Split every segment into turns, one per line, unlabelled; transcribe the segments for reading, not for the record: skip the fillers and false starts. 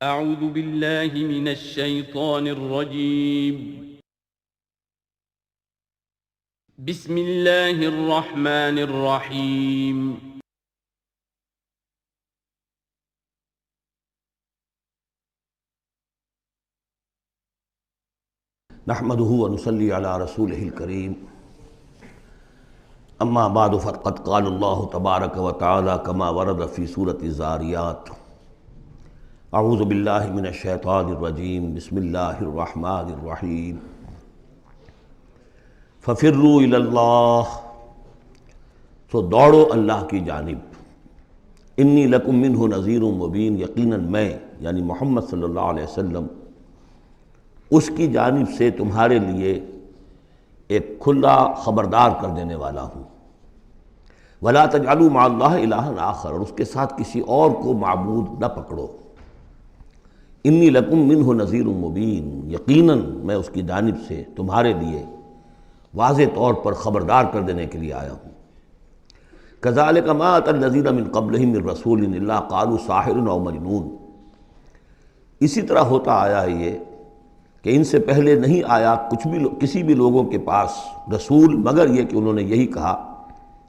اعوذ باللہ من الشیطان الرجیم بسم اللہ الرحمن الرحیم
نحمده ونصلي على رسوله الكريم اما بعد فقد قال الله تبارك وتعالى كما ورد في سورة الزاريات اعوذ باللہ من الشیطان الرجیم بسم اللہ الرحمن الرحیم ففروا الی اللہ، سو دوڑو اللہ کی جانب، انی لکم منہ نذیر مبین، یقیناً میں یعنی محمد صلی اللہ علیہ وسلم اس کی جانب سے تمہارے لیے ایک کھلا خبردار کر دینے والا ہوں۔ وَلَا تَجْعَلُوا مَعَ اللَّهِ إِلَٰهًا آخر، اور اس کے ساتھ کسی اور کو معبود نہ پکڑو۔ انی لکم منہ نذیر مبین، یقیناً میں اس کی جانب سے تمہارے لیے واضح طور پر خبردار کر دینے کے لیے آیا ہوں۔ كَذَلِكَ مَا أَتَى الَّذِينَ مِن قَبْلِهِم مِّن رَّسُولٍ إِلَّا قَالُوا سَاحِرٌ أَوْ مَجْنُونٌ، اسی طرح ہوتا آیا ہے یہ کہ ان سے پہلے نہیں آیا کسی بھی لوگوں کے پاس رسول مگر یہ کہ انہوں نے یہی کہا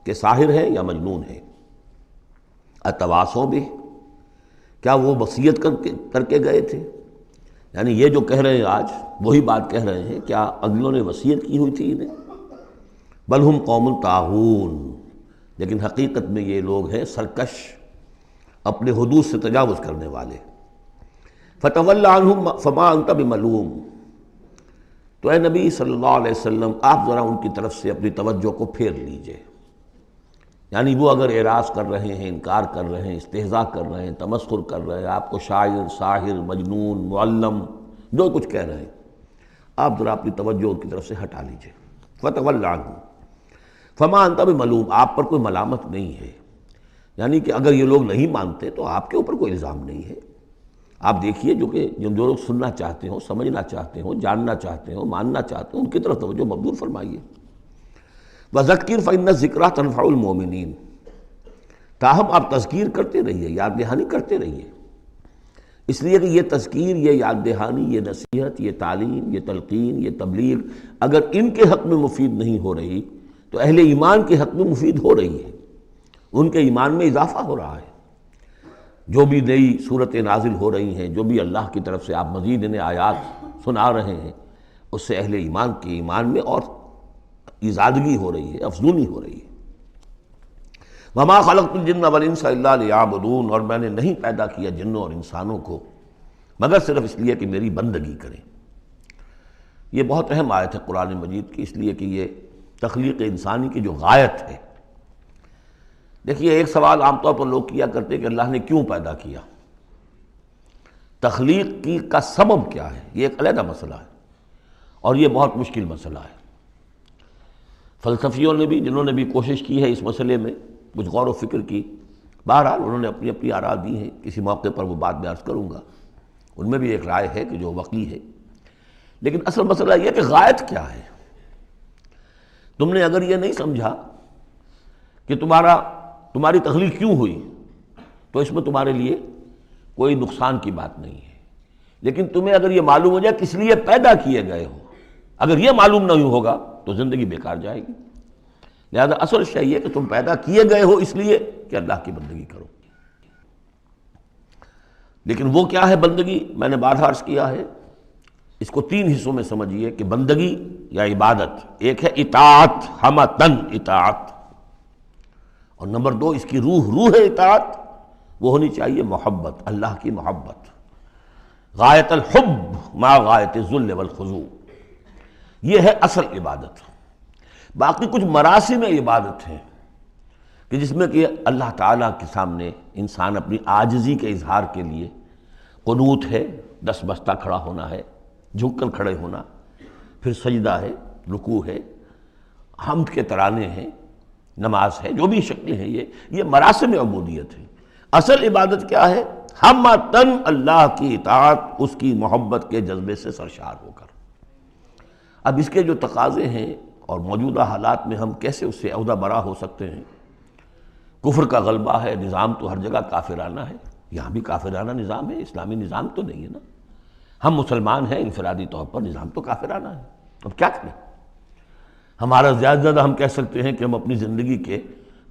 کہ ساحر ہے یا مجنون ہے۔ اتواصوا بہ، کیا وہ وصیت کر کے گئے تھے؟ یعنی یہ جو کہہ رہے ہیں آج وہی بات کہہ رہے ہیں، کیا اگلوں نے وصیت کی ہوئی تھی انہیں؟ بل ہم قوم طاغون، لیکن حقیقت میں یہ لوگ ہیں سرکش، اپنے حدود سے تجاوز کرنے والے۔ فتول عنہم فما انت بملوم، تو اے نبی صلی اللہ علیہ وسلم آپ ذرا ان کی طرف سے اپنی توجہ کو پھیر لیجئے۔ یعنی وہ اگر اعراض کر رہے ہیں، انکار کر رہے ہیں، استہزاء کر رہے ہیں، تمسخر کر رہے ہیں، آپ کو شاعر، ساحر، مجنون، معلم جو کچھ کہہ رہے ہیں، آپ ذرا اپنی توجہ ان کی طرف سے ہٹا لیجئے۔ فتول عنہم فما انت بملوم، آپ پر کوئی ملامت نہیں ہے، یعنی کہ اگر یہ لوگ نہیں مانتے تو آپ کے اوپر کوئی الزام نہیں ہے۔ آپ دیکھیے جو لوگ سننا چاہتے ہوں، سمجھنا چاہتے ہوں، جاننا چاہتے ہوں، ماننا چاہتے ہوں، ان کی طرف توجہ مبذول فرمائیے۔ وَذَكِّرْ فَإِنَّ الذِّكْرَىٰ تَنفَعُ الْمُؤْمِنِينَ، تاہم آپ تذکیر کرتے رہیے، یاد دہانی کرتے رہیے، اس لیے کہ یہ تذکیر، یہ یاد دہانی، یہ نصیحت، یہ تعلیم، یہ تلقین، یہ تبلیغ اگر ان کے حق میں مفید نہیں ہو رہی تو اہل ایمان کے حق میں مفید ہو رہی ہے، ان کے ایمان میں اضافہ ہو رہا ہے۔ جو بھی نئی صورتیں نازل ہو رہی ہیں، جو بھی اللہ کی طرف سے آپ مزید انہیں آیات سنا رہے ہیں، اس سے اہل ایمان کے ایمان میں اور ازادگی ہو رہی ہے، افزونی ہو رہی ہے۔ وَمَا خَلَقْتُ الْجِنَّ وَالْإِنسَ إِلَّا لِيَعْبُدُونَ، اور میں نے نہیں پیدا کیا جنوں اور انسانوں کو مگر صرف اس لیے کہ میری بندگی کریں۔ یہ بہت اہم آیت ہے قرآن مجید کی، اس لیے کہ یہ تخلیق انسانی کی جو غایت ہے۔ دیکھیے ایک سوال عام طور پر لوگ کیا کرتے کہ اللہ نے کیوں پیدا کیا، تخلیق کی کا سبب کیا ہے، یہ ایک علیحدہ مسئلہ ہے اور یہ بہت مشکل مسئلہ ہے۔ فلسفیوں نے بھی، جنہوں نے بھی کوشش کی ہے اس مسئلے میں کچھ غور و فکر کی، بہرحال انہوں نے اپنی اپنی آراء دی ہیں، کسی موقع پر وہ بات میں عرض کروں گا، ان میں بھی ایک رائے ہے کہ جو وقی ہے، لیکن اصل مسئلہ یہ کہ غایت کیا ہے۔ تم نے اگر یہ نہیں سمجھا کہ تمہاری تخلیق کیوں ہوئی تو اس میں تمہارے لیے کوئی نقصان کی بات نہیں ہے، لیکن تمہیں اگر یہ معلوم ہو جائے کس لیے پیدا کیے گئے ہو، اگر یہ معلوم نہیں ہوگا تو زندگی بیکار جائے گی۔ لہذا اصل شے یہ کہ تم پیدا کیے گئے ہو اس لیے کہ اللہ کی بندگی کرو۔ لیکن وہ کیا ہے بندگی؟ میں نے بارہا عرض کیا ہے، اس کو تین حصوں میں سمجھیے کہ بندگی یا عبادت، ایک ہے اطاعت، ہمتن اطاعت، اور نمبر دو اس کی روح اطاعت، وہ ہونی چاہیے محبت، اللہ کی محبت، غایت الحب مع غایت الذل والخضوع، یہ ہے اصل عبادت۔ باقی کچھ مراسم عبادت ہیں کہ جس میں کہ اللہ تعالیٰ کے سامنے انسان اپنی عاجزی کے اظہار کے لیے قنوت ہے، دس بستہ کھڑا ہونا ہے، جھک کر کھڑے ہونا، پھر سجدہ ہے، رکوع ہے، حمد کے ترانے ہیں، نماز ہے، جو بھی شکلیں ہیں، یہ مراسم عبودیت ہے۔ اصل عبادت کیا ہے؟ ہمتن اللہ کی اطاعت، اس کی محبت کے جذبے سے سرشار ہو کر۔ اب اس کے جو تقاضے ہیں اور موجودہ حالات میں ہم کیسے اس سے عہدہ برا ہو سکتے ہیں؟ کفر کا غلبہ ہے، نظام تو ہر جگہ کافرانہ ہے، یہاں بھی کافرانہ نظام ہے، اسلامی نظام تو نہیں ہے نا۔ ہم مسلمان ہیں انفرادی طور پر، نظام تو کافرانہ ہے، اب کیا کریں؟ ہمارا زیادہ زیادہ ہم کہہ سکتے ہیں کہ ہم اپنی زندگی کے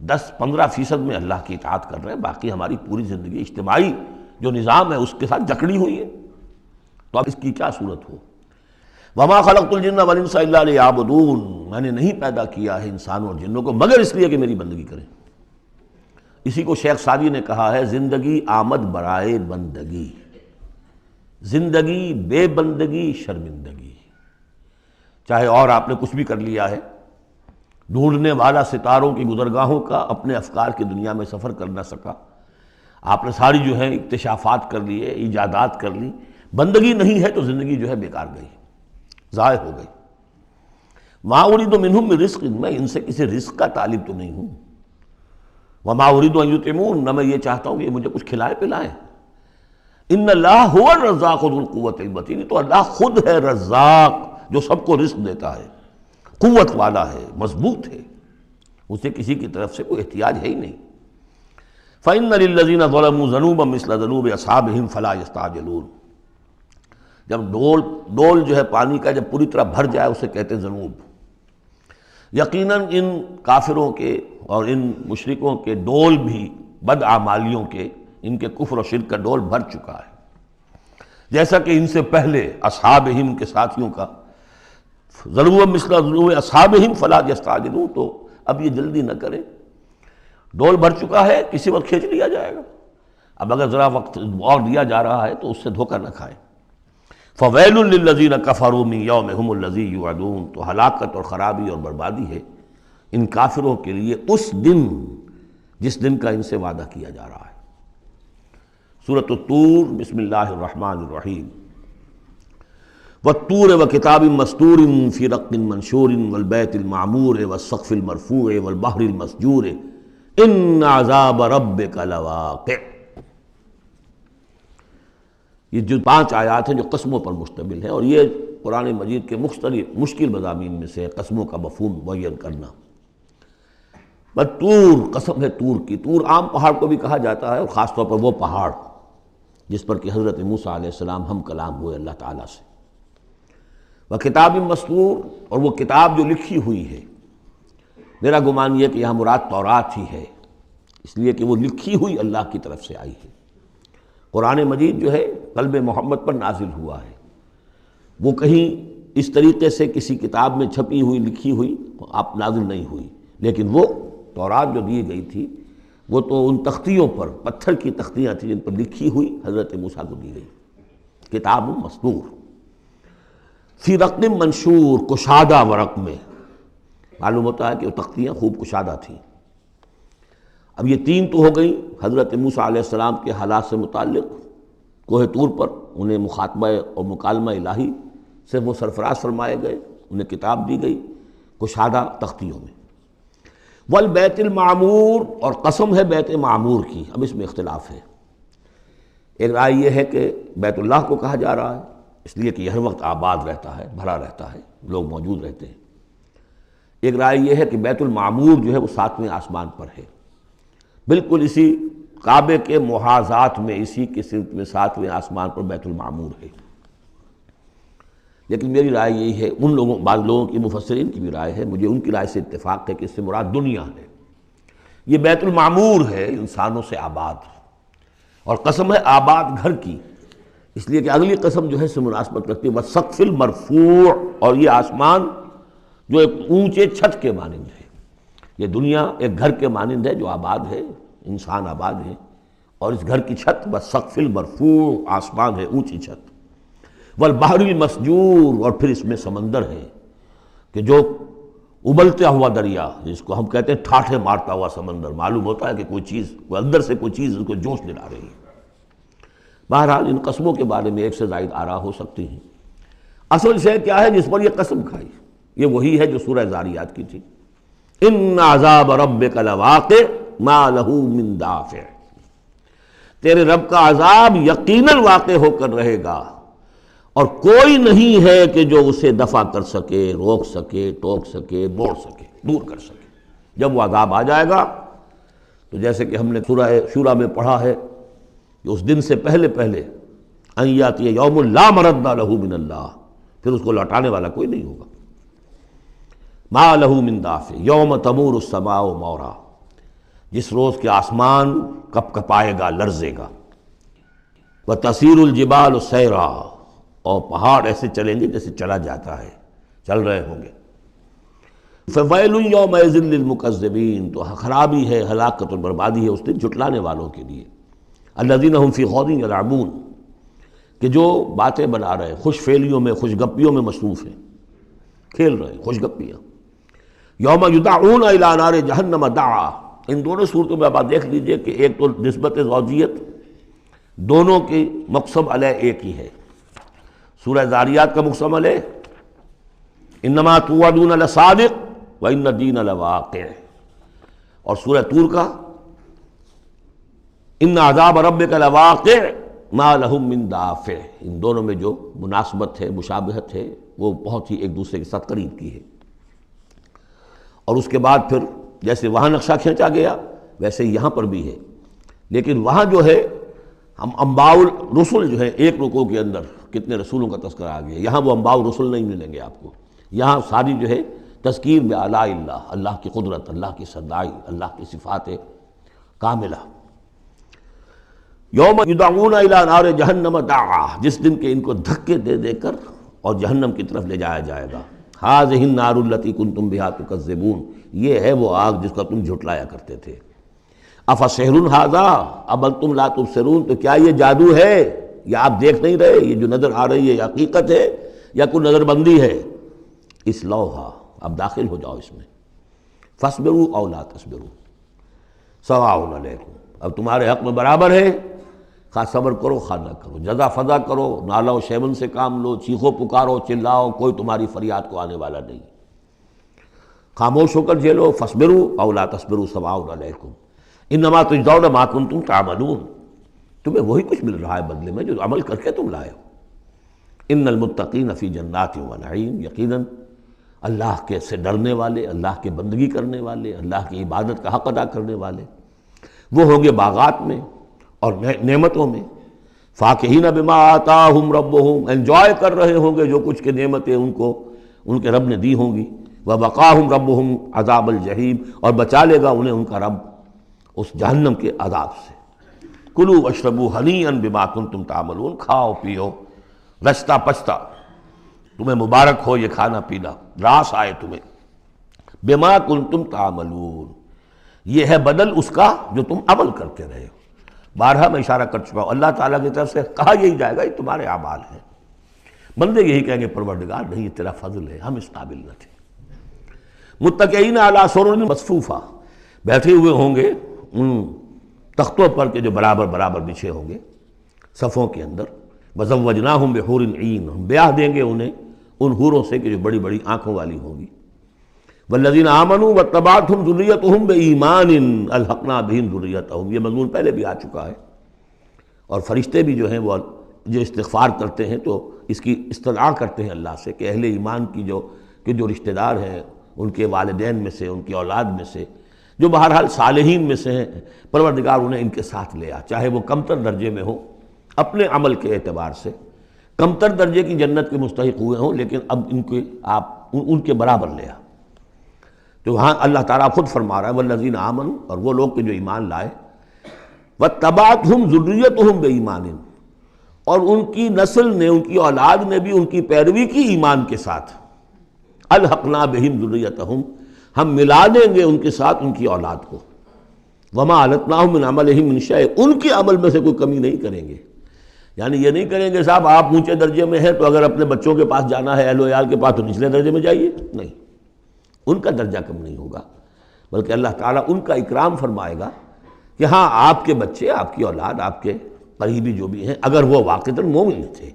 10-15% میں اللہ کی اطاعت کر رہے ہیں، باقی ہماری پوری زندگی اجتماعی جو نظام ہے اس کے ساتھ جکڑی ہوئی ہے، تو اب اس کی کیا صورت ہو؟ وَمَا خَلَقْتُ الْجِنَّ وَالْإِنسَ إِلَّا لِيَعْبُدُونَ، میں نے نہیں پیدا کیا ہے انسانوں اور جنوں کو مگر اس لیے کہ میری بندگی کریں۔ اسی کو شیخ سعدی نے کہا ہے زندگی آمد برائے بندگی، زندگی بے بندگی شرمندگی۔ چاہے اور آپ نے کچھ بھی کر لیا ہے، ڈھونڈنے والا ستاروں کی گزرگاہوں کا اپنے افکار کی دنیا میں سفر کر نہ سکا، آپ نے ساری جو ہے اکتشافات کر لیے، ایجادات کر لی، بندگی نہیں ہے تو زندگی جو ہے بیکار گئی، ضائع ہو گئی۔ ما اريد منهم من رزق، میں ان سے کسی رزق کا طالب تو نہیں ہوں۔ وما اريد ان يطعمون، نہ میں یہ چاہتا ہوں کہ یہ مجھے کچھ کھلائے پلائیں۔ ان اللہ هو الرزاق ذو القوۃ المتین، تو اللہ خود ہے رزاق جو سب کو رزق دیتا ہے، قوت والا ہے، مضبوط ہے، اسے کسی کی طرف سے کوئی احتیاج ہے ہی نہیں۔ فإن للذین ظلموا ذنوبا مثل ذنوب اصحابہم فلا یستعجلون، جب ڈول جو ہے پانی کا جب پوری طرح بھر جائے اسے کہتے ہیں ذنوب۔ یقیناً ان کافروں کے اور ان مشرکوں کے ڈول بھی بدعمالیوں کے، ان کے کفر و شرک کا ڈول بھر چکا ہے، جیسا کہ ان سے پہلے اصحابہم کے ساتھیوں کا ذنوب مثل ذنوب اصحابہم فلا یستعجلون، تو اب یہ جلدی نہ کریں، ڈول بھر چکا ہے، کسی وقت کھینچ لیا جائے گا، اب اگر ذرا وقت اور دیا جا رہا ہے تو اس سے دھوکہ نہ کھائیں۔ فویل للذین کفروا من یومہم الذی یوعدون، تو ہلاکت اور خرابی اور بربادی ہے ان کافروں کے لیے اس دن جس دن کا ان سے وعدہ کیا جا رہا ہے۔ سورۃ الطور، بسم اللہ الرحمن الرحیم۔ والطور وکتاب مسطور فی رق منشور والبیت المعمور والسقف المرفوع والبحر المسجور ان عذاب ربک لواقع۔ یہ جو 5 آیات ہیں جو قسموں پر مشتمل ہیں، اور یہ قرآن مجید کے مختلف مشکل مضامین میں سے ہے قسموں کا مفہوم معین کرنا۔ طور، قسم ہے طور کی، طور عام پہاڑ کو بھی کہا جاتا ہے، اور خاص طور پر وہ پہاڑ جس پر کہ حضرت موسیٰ علیہ السلام ہم کلام ہوئے اللہ تعالیٰ سے۔ وہ کتاب مسطور، اور وہ کتاب جو لکھی ہوئی ہے، میرا گمان یہ کہ یہاں مراد تورات ہی ہے، اس لیے کہ وہ لکھی ہوئی اللہ کی طرف سے آئی ہے۔ قرآن مجید جو ہے قلب محمد پر نازل ہوا ہے، وہ کہیں اس طریقے سے کسی کتاب میں چھپی ہوئی لکھی ہوئی آپ نازل نہیں ہوئی، لیکن وہ تورات جو دی گئی تھی وہ تو ان تختیوں پر، پتھر کی تختیاں تھیں جن پر لکھی ہوئی حضرت موسیٰ کو دی گئی، کتاب مسطور فی رق منشور، کشادہ ورق میں، معلوم ہوتا ہے کہ وہ تختیاں خوب کشادہ تھیں۔ اب یہ 3 تو ہو گئی حضرت موسیٰ علیہ السلام کے حالات سے متعلق، کوہ طور پر انہیں مخاطبہ اور مکالمہ الہی سے وہ سرفراز فرمائے گئے، انہیں کتاب دی گئی کشادہ تختیوں میں۔ والبیت المعمور، اور قسم ہے بیت معمور کی، اب اس میں اختلاف ہے۔ ایک رائے یہ ہے کہ بیت اللہ کو کہا جا رہا ہے اس لیے کہ یہ ہر وقت آباد رہتا ہے، بھرا رہتا ہے، لوگ موجود رہتے ہیں۔ ایک رائے یہ ہے کہ بیت المعمور جو ہے وہ 7ویں آسمان پر ہے، بالکل اسی کعبے کے محاذات میں، اسی کے سمت میں 7ویں آسمان پر بیت المعمور ہے۔ لیکن میری رائے یہی ہے، بعض لوگوں کی مفسرین کی بھی رائے ہے، مجھے ان کی رائے سے اتفاق ہے کہ اس سے مراد دنیا ہے، یہ بیت المعمور ہے انسانوں سے آباد، اور قسم ہے آباد گھر کی، اس لیے کہ اگلی قسم جو ہے سے مناسبت رکھتی ہے والسقف المرفوع، اور یہ آسمان جو ایک اونچے چھت کے مانند ہے، یہ دنیا ایک گھر کے مانند ہے جو آباد ہے، انسان آباد ہے، اور اس گھر کی چھت والسقف المرفوع، آسمان ہے اونچی چھت، والبحر المسجور، اور پھر اس میں سمندر ہے کہ جو ابلتا ہوا دریا، جس کو ہم کہتے ہیں ٹھاٹھے مارتا ہوا سمندر، معلوم ہوتا ہے کہ کوئی چیز، کوئی اندر سے کوئی چیز اس کو جوش دلا رہی ہے۔ بہرحال ان قسموں کے بارے میں ایک سے زائد آراء ہو سکتی ہیں، اصل شے کیا ہے جس پر یہ قسم کھائی، یہ وہی ہے جو سورہ ذاریات کی تھی، ان عذاب ربک لواقع ما لہ من دافع، تیرے رب کا عذاب یقیناً واقع ہو کر رہے گا، اور کوئی نہیں ہے کہ جو اسے دفع کر سکے، روک سکے، ٹوک سکے، موڑ سکے، دور کر سکے۔ جب وہ عذاب آ جائے گا تو جیسے کہ ہم نے سورہ شورى میں پڑھا ہے کہ اس دن سے پہلے پہلے ان یاتی یوم لا مرد لہ من اللہ، پھر اس کو لوٹانے والا کوئی نہیں ہوگا. ما لہ من دافع یوم تمور السماء مورا، جس روز کے آسمان کپ کپائے گا، لرزے گا. وتسیر الجبال سیرا، اور پہاڑ ایسے چلیں گے جیسے چلا جاتا ہے، چل رہے ہوں گے. فویل یومئذ للمکذبین، تو خرابی ہے، ہلاکت اور بربادی ہے اس دن جھٹلانے والوں کے لیے. الذین هم فی خوض یلعبون، کہ جو باتیں بنا رہے ہیں، خوش فعلیوں میں، خوش گپیوں میں مصروف ہیں، کھیل رہے ہیں خوش گپیاں. یوم یدعون الی نار جہنم دعا، ان دونوں صورتوں میں آپ دیکھ لیجئے کہ ایک تو نسبت زوجیت، دونوں کی مقسم علیہ ایک ہی ہے. سورہ ذاریات کا مقسم علیہ انما توعدون لصادق وان الدین لواقع، اور سورہ طور کا ان عذاب ربک لواقع ما لہم من دافع. ان دونوں میں جو مناسبت ہے، مشابہت ہے، وہ بہت ہی ایک دوسرے کے ساتھ قریب کی ہے. اور اس کے بعد پھر جیسے وہاں نقشہ کھینچا گیا ویسے یہاں پر بھی ہے، لیکن وہاں جو ہے ہم انباء الرسل جو ہے ایک رکوع کے اندر کتنے رسولوں کا تذکرہ آ گیا. یہاں وہ انباء الرسل نہیں ملیں گے آپ کو، یہاں ساری جو ہے تذکیر بآلاء اللہ، اللہ کی قدرت، اللہ کی صدائی، اللہ کی صفات کاملہ. یوم یدعون الی نار جہنم دعا، جس دن کے ان کو دھکے دے دے کر اور جہنم کی طرف لے جایا جائے گا. ھذہ النار التی کنتم بہا تکذبون، یہ ہے وہ آگ جس کا تم جھٹلایا کرتے تھے. افسحر ھذا ام انتم لا تبصرون، تو کیا یہ جادو ہے یا آپ دیکھ نہیں رہے؟ یہ جو نظر آ رہی ہے یہ حقیقت ہے یا کوئی نظر بندی ہے؟ اصلوھا، اب داخل ہو جاؤ اس میں. فاصبروا او لا تصبروا سواء علیکم، اب تمہارے حق میں برابر ہے، خواہ صبر کرو خواہ نہ کرو، جزا فضا کرو، نالا و شیون سے کام لو، چیخو پکارو چلاؤ، کوئی تمہاری فریاد کو آنے والا نہیں. خاموش ہو کر جھیلو. فاصبروا او لا تصبروا سواء علیکم انما تجزون ما کنتم تعملون، تمہیں وہی کچھ مل رہا ہے بدلے میں جو عمل کر کے تم لائے ہو. ان المتقین فی جنات و نعیم، یقیناً اللہ کے سے ڈرنے والے، اللہ کے بندگی کرنے والے، اللہ کی عبادت کا حق ادا کرنے والے، وہ ہوں گے باغات میں اور نعمتوں میں. فاکہین بما آتاہم ربہم، انجوائے کر رہے ہوں گے جو کچھ کے نعمتیں ان کو ان کے رب نے دی ہوں گی. ووقاہم ربہم عذاب الجحیم، اور بچا لے گا انہیں ان کا رب اس جہنم کے عذاب سے. کلوا واشربوا ہنیئا بما کنتم تعملون، کھاؤ پیو رچتا پچتا، تمہیں مبارک ہو یہ کھانا پینا، راس آئے تمہیں. بما کنتم تعملون، یہ ہے بدل اس کا جو تم عمل کرتے رہے ہو. بارہا میں اشارہ کر چکا ہوں، اللہ تعالیٰ کی طرف سے کہا یہی جائے گا یہ تمہارے اعمال ہیں. بندے یہی کہیں گے پروردگار نہیں، یہ تیرا فضل ہے، ہم اس قابل نہ تھے. متکئین علی سرر مصفوفہ، بیٹھے ہوئے ہوں گے ان تختوں پر کے جو برابر برابر بچھے ہوں گے صفوں کے اندر. وزوجناہم بحور عین، ہم بیاہ دیں گے انہیں ان حوروں سے کہ جو بڑی بڑی آنکھوں والی ہوں گی. والذین آمنوا واتبعتہم ذریتہم بایمان الحقنا بہم ذریتہم، یہ مضمون پہلے بھی آ چکا ہے. اور فرشتے بھی جو ہیں وہ جو استغفار کرتے ہیں تو اس کی استدعا کرتے ہیں اللہ سے کہ اہل ایمان کی جو رشتہ دار ہیں، ان کے والدین میں سے، ان کی اولاد میں سے، جو بہرحال صالحین میں سے ہیں، پروردگار انہیں ان کے ساتھ لے آ، چاہے وہ کمتر درجے میں ہوں اپنے عمل کے اعتبار سے، کمتر درجے کی جنت کے مستحق ہوئے ہوں، لیکن اب ان کے آپ ان کے برابر لے آ. تو وہاں اللہ تعالیٰ خود فرما رہا ہے والذین آمنوا، اور وہ لوگ کہ جو ایمان لائے، واتبعتہم ذریتہم بایمان، اور ان کی نسل نے، ان کی اولاد نے بھی ان کی پیروی کی ایمان کے ساتھ. الحقنا بہم ذریتہم، ہم ملا دیں گے ان کے ساتھ ان کی اولاد کو. وما التناہم من عملہم من شیء، ان کے عمل میں سے کوئی کمی نہیں کریں گے. یعنی یہ نہیں کریں گے صاحب آپ اونچے درجے میں ہیں تو اگر اپنے بچوں کے پاس جانا ہے، اہل و عیال کے پاس، تو نچلے درجے میں جائیے. نہیں، ان کا درجہ کم نہیں ہوگا، بلکہ اللہ تعالیٰ ان کا اکرام فرمائے گا کہ ہاں آپ کے بچے، آپ کی اولاد، آپ کے قریبی جو بھی ہیں، اگر وہ واقعتاً مومن تھے،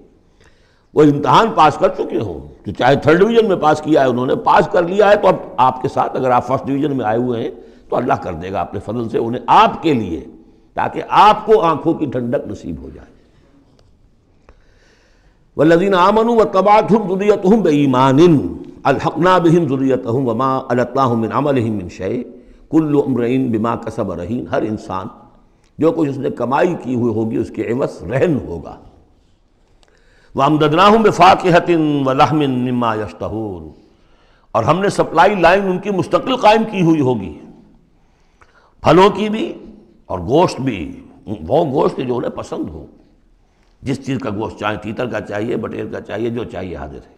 وہ امتحان پاس کر چکے ہوں، تو چاہے 3rd ڈویژن میں پاس کیا ہے انہوں نے، پاس کر لیا ہے، تو اب آپ کے ساتھ اگر آپ 1st ڈویژن میں آئے ہوئے ہیں تو اللہ کر دے گا اپنے فضل سے انہیں آپ کے لیے، تاکہ آپ کو آنکھوں کی ٹھنڈک نصیب ہو جائے. والذین آمنوا واتبعتہم ذریتہم بایمان الحقنا بہم ذریتہم وما التناہم من عملہم من شیء کل امرئ بما کسب رہین. ہر انسان جو کچھ اس نے کمائی کی ہوئی ہوگی اس کے عوض رہن ہوگا۔ وَأَمْدَدْنَاهُمْ بِفَاكِهَةٍ وَلَحْمٍ مِّمَّا يَشْتَهُونَ، اور ہم نے سپلائی لائن ان کی مستقل قائم کی ہوئی ہوگی، پھلوں کی بھی اور گوشت بھی، وہ گوشت جو انہیں پسند ہو، جس چیز کا گوشت چاہے، تیتر کا چاہیے، بٹیر کا چاہیے، جو چاہیے حاضر ہے۔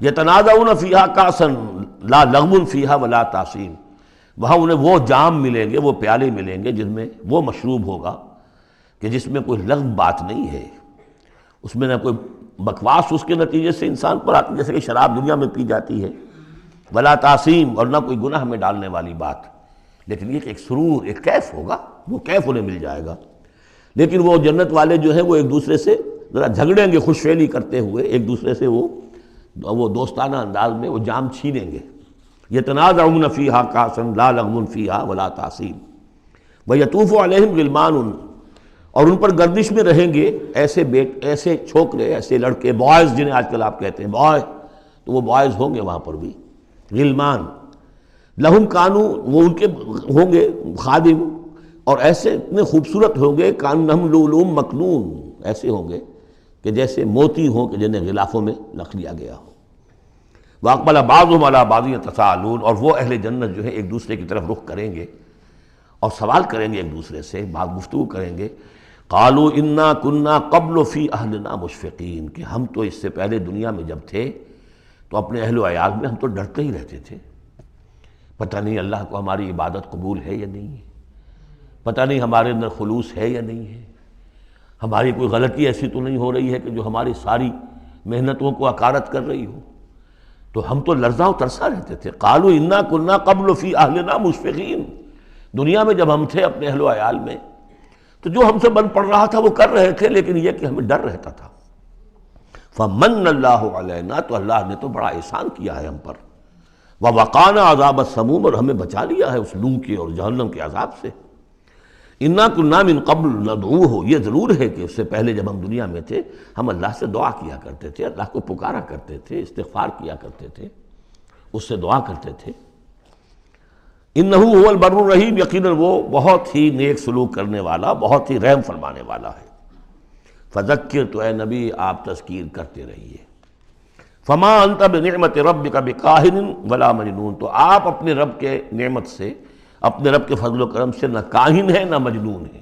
يَتَنَازَعُونَ فِيهَا كَأْسًا لَا لَغْوٌ فِيهَا وَلَا تَأْثِيمٌ، وہاں انہیں وہ جام ملیں گے، وہ پیالے ملیں گے جن میں وہ مشروب ہوگا کہ جس میں کوئی لغو بات نہیں ہے، اس میں نہ کوئی بکواس اس کے نتیجے سے انسان پر آتی جیسے کہ شراب دنیا میں پی جاتی ہے، ولا تعصیم، اور نہ کوئی گناہ میں ڈالنے والی بات، لیکن یہ کہ ایک سرور، ایک کیف ہوگا، وہ کیف انہیں مل جائے گا۔ لیکن وہ جنت والے جو ہیں وہ ایک دوسرے سے ذرا جھگڑیں گے، خوش فعلی کرتے ہوئے ایک دوسرے سے وہ دوستانہ انداز میں وہ جام چھینیں گے۔ یتنازعون فیہا کاسا لا لغو فیہا ولا تعصیم ویطوف علیہم غلمان، اور ان پر گردش میں رہیں گے ایسے چھوکرے، ایسے لڑکے، بوائز جنہیں آج کل آپ کہتے ہیں بوائے، تو وہ بوائز ہوں گے وہاں پر بھی، غلمان لہم کانو، وہ ان کے ہوں گے خادم، اور ایسے اتنے خوبصورت ہوں گے کانہم لؤلؤ مکنون، ایسے ہوں گے کہ جیسے موتی ہوں کہ جنہیں غلافوں میں رکھ لیا گیا ہو۔ واقبل بعضهم علی بعض یتساءلون، اور وہ اہل جنت جو ہے ایک دوسرے کی طرف رخ کریں گے اور سوال کریں گے ایک دوسرے سے، بات گفتگو کریں گے، قالوا انا کنا قبل فی اہلنا مشفقین، کہ ہم تو اس سے پہلے دنیا میں جب تھے تو اپنے اہل و عیال میں ہم تو ڈرتے ہی رہتے تھے، پتہ نہیں اللہ کو ہماری عبادت قبول ہے یا نہیں ہے، پتہ نہیں ہمارے اندر خلوص ہے یا نہیں ہے، ہماری کوئی غلطی ایسی تو نہیں ہو رہی ہے کہ جو ہماری ساری محنتوں کو اکارت کر رہی ہو، تو ہم تو لرزاں و ترسا رہتے تھے۔ قالوا انا کنا قبل فی اہلنا مشفقین، دنیا میں جب ہم تھے اپنے اہل و عیال میں تو جو ہم سے بن پڑ رہا تھا وہ کر رہے تھے، لیکن یہ کہ ہمیں ڈر رہتا تھا۔ فمن اللہ علینا، تو اللہ نے تو بڑا احسان کیا ہے ہم پر، ووقانا عذاب السموم، اور ہمیں بچا لیا ہے اس لو کے اور جہنم کے عذاب سے۔ انا کنا من قبل ندعوہ، یہ ضرور ہے کہ اس سے پہلے جب ہم دنیا میں تھے ہم اللہ سے دعا کیا کرتے تھے، اللہ کو پکارا کرتے تھے، استغفار کیا کرتے تھے، اس سے دعا کرتے تھے۔ انہ هو البر الرحیم، یقیناً وہ بہت ہی نیک سلوک کرنے والا، بہت ہی رحم فرمانے والا ہے۔ فذکر، تو اے نبی آپ تذکیر کرتے رہیے۔ فما انت بنعمت ربک بکاہن ولا مجنون، تو آپ اپنے رب کے نعمت سے، اپنے رب کے فضل و کرم سے نہ کاہن ہے نہ مجنون ہے۔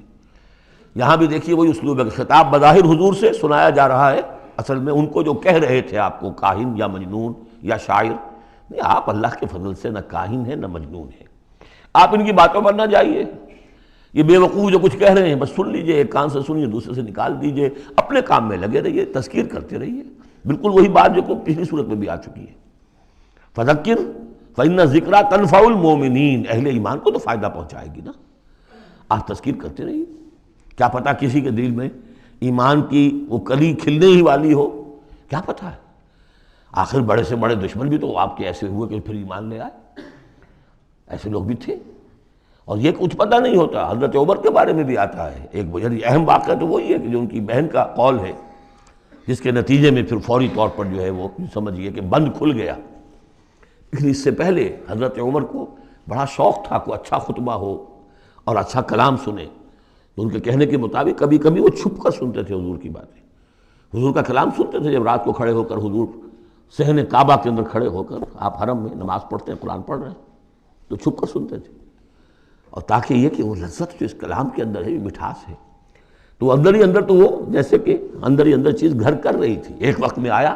یہاں بھی دیکھیے وہی اسلوب ہے، خطاب بظاہر حضور سے سنایا جا رہا ہے، اصل میں ان کو جو کہہ رہے تھے آپ کو کاہن یا مجنون یا شاعر، نہیں، آپ اللہ کے فضل سے نہ کاہن ہے نہ مجنون ہے، آپ ان کی باتوں پر نہ جائیے، یہ بے وقوف جو کچھ کہہ رہے ہیں بس سن لیجئے، ایک کان سے سنیے دوسرے سے نکال دیجئے، اپنے کام میں لگے رہیے، تذکیر کرتے رہیے، بالکل وہی بات جو کہ پچھلی صورت میں بھی آ چکی ہے۔ فذکر فإن ذکریٰ تنفع المؤمنین، اہل ایمان کو تو فائدہ پہنچائے گی نا، آپ تذکیر کرتے رہیے، کیا پتہ کسی کے دل میں ایمان کی وہ کلی کھلنے ہی والی ہو، کیا پتہ ہے، آخر بڑے سے بڑے دشمن بھی تو آپ کے ایسے ہوئے کہ پھر ایمان لے آئے، ایسے لوگ بھی تھے، اور یہ کچھ پتہ نہیں ہوتا۔ حضرت عمر کے بارے میں بھی آتا ہے ایک بہت اہم واقعہ، تو وہی ہے کہ جو ان کی بہن کا قول ہے، جس کے نتیجے میں پھر فوری طور پر جو ہے وہ سمجھیے کہ بند کھل گیا، لیکن اس سے پہلے حضرت عمر کو بڑا شوق تھا کوئی اچھا خطبہ ہو اور اچھا کلام سنے، تو ان کے کہنے کے مطابق کبھی کبھی وہ چھپ کر سنتے تھے حضور کی باتیں، حضور کا کلام سنتے تھے، جب رات کو کھڑے ہو کر حضور صحن کعبہ کے اندر کھڑے ہو کر آپ حرم میں نماز پڑھتے ہیں، قرآن پڑھ رہے ہیں، تو چھپ کر سنتے تھے، اور تاکہ یہ کہ وہ لذت جو اس کلام کے اندر ہے، یہ مٹھاس ہے، تو اندر ہی اندر تو وہ جیسے کہ اندر ہی اندر چیز گھر کر رہی تھی۔ ایک وقت میں آیا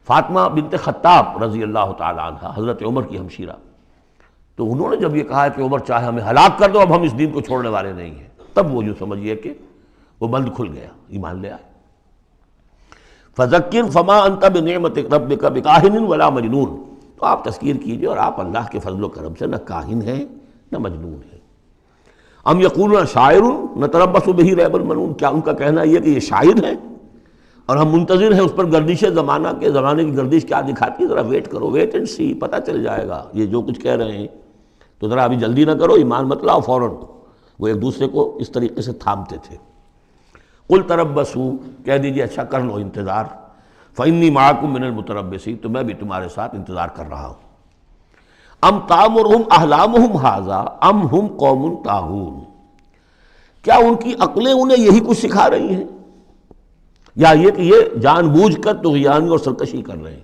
فاطمہ بنت خطاب رضی اللہ تعالی عنہ، حضرت عمر کی ہمشیرہ، تو انہوں نے جب یہ کہا کہ عمر چاہے ہمیں ہلاک کر دو، اب ہم اس دین کو چھوڑنے والے نہیں ہیں، تب وہ یوں سمجھیے کہ وہ بند کھل گیا، ایمان لے آئے۔ فذکر فما انت بنعمت ربک بکاہن ولا مجنون، تو آپ تذکیر کیجئے اور آپ اللہ کے فضل و کرم سے نہ کاہن ہیں نہ مجنون ہیں۔ ام یقولون شاعر نتربص بہ ریب المنون، کیا ان کا کہنا یہ کہ یہ شاعر ہے اور ہم منتظر ہیں اس پر گردش زمانہ کے، زمانے کی گردش کیا دکھاتی ہے، ذرا ویٹ کرو، ویٹ اینڈ سی، پتہ چل جائے گا یہ جو کچھ کہہ رہے ہیں، تو ذرا ابھی جلدی نہ کرو، ایمان مت لاؤ فوراً۔ وہ ایک دوسرے کو اس طریقے سے تھامتے تھے۔ قل تربصوا، کہہ دیجئے اچھا کر لو انتظار، فإنی معکم من المتربصین، تو میں بھی تمہارے ساتھ انتظار کر رہا ہوں۔ ام تامرہم احلامہم ھذا ام ہم قوم طاغون، کیا ان کی عقلیں انہیں یہی کچھ سکھا رہی ہیں، یا یہ کہ یہ جان بوجھ کر طغیانی اور سرکشی کر رہے ہیں؟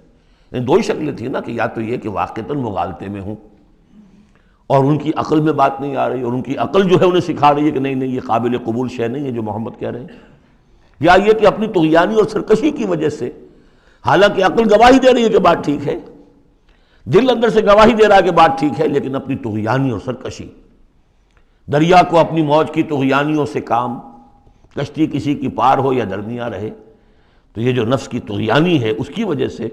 یعنی دو ہی شکلیں تھیں نا، کہ یا تو یہ کہ واقعتاً مغالطے میں ہوں اور ان کی عقل میں بات نہیں آ رہی، اور ان کی عقل جو ہے انہیں سکھا رہی ہے کہ نہیں نہیں یہ قابل قبول شے نہیں ہے جو محمد کہہ رہے ہیں، یا یہ کہ اپنی طغیانی اور سرکشی کی وجہ سے، حالانکہ عقل گواہی دے رہی ہے کہ بات ٹھیک ہے، دل اندر سے گواہی دے رہا ہے کہ بات ٹھیک ہے، لیکن اپنی طغیانی اور سرکشی، دریا کو اپنی موج کی طغیانیوں سے کام، کشتی کسی کی پار ہو یا درمیاں رہے، تو یہ جو نفس کی طغیانی ہے اس کی وجہ سے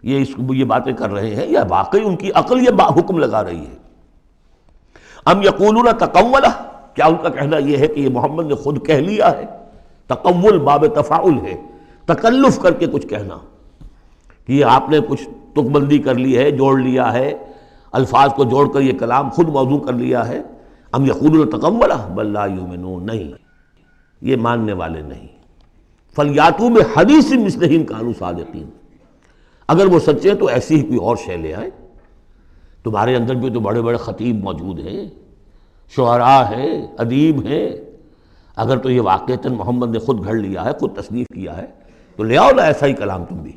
یہ باتیں کر رہے ہیں، یا واقعی ان کی عقل یہ حکم لگا رہی ہے؟ ام یقولون تقولہ، کیا ان کا کہنا یہ ہے کہ یہ محمد نے خود کہہ لیا ہے؟ تقول باب تفاعل ہے، تکلف کر کے کچھ کہنا، کہ یہ آپ نے کچھ تک بندی کر لی ہے، جوڑ لیا ہے، الفاظ کو جوڑ کر یہ کلام خود موضوع کر لیا ہے۔ ام یقولون تقولہ بل لا یؤمنون، نہیں یہ ماننے والے نہیں۔ فلیاتوا بحدیث مثلہ ان کانوا صادقین، اگر وہ سچے ہیں تو ایسی ہی کوئی اور شے لے آئے۔ تمہارے اندر بھی تو بڑے بڑے خطیب موجود ہیں، شعراء ہیں، ادیب ہیں، اگر تو یہ واقعتاً محمد نے خود گھڑ لیا ہے، خود تصنیف کیا ہے، تو لے آؤ نا ایسا ہی کلام تم بھی۔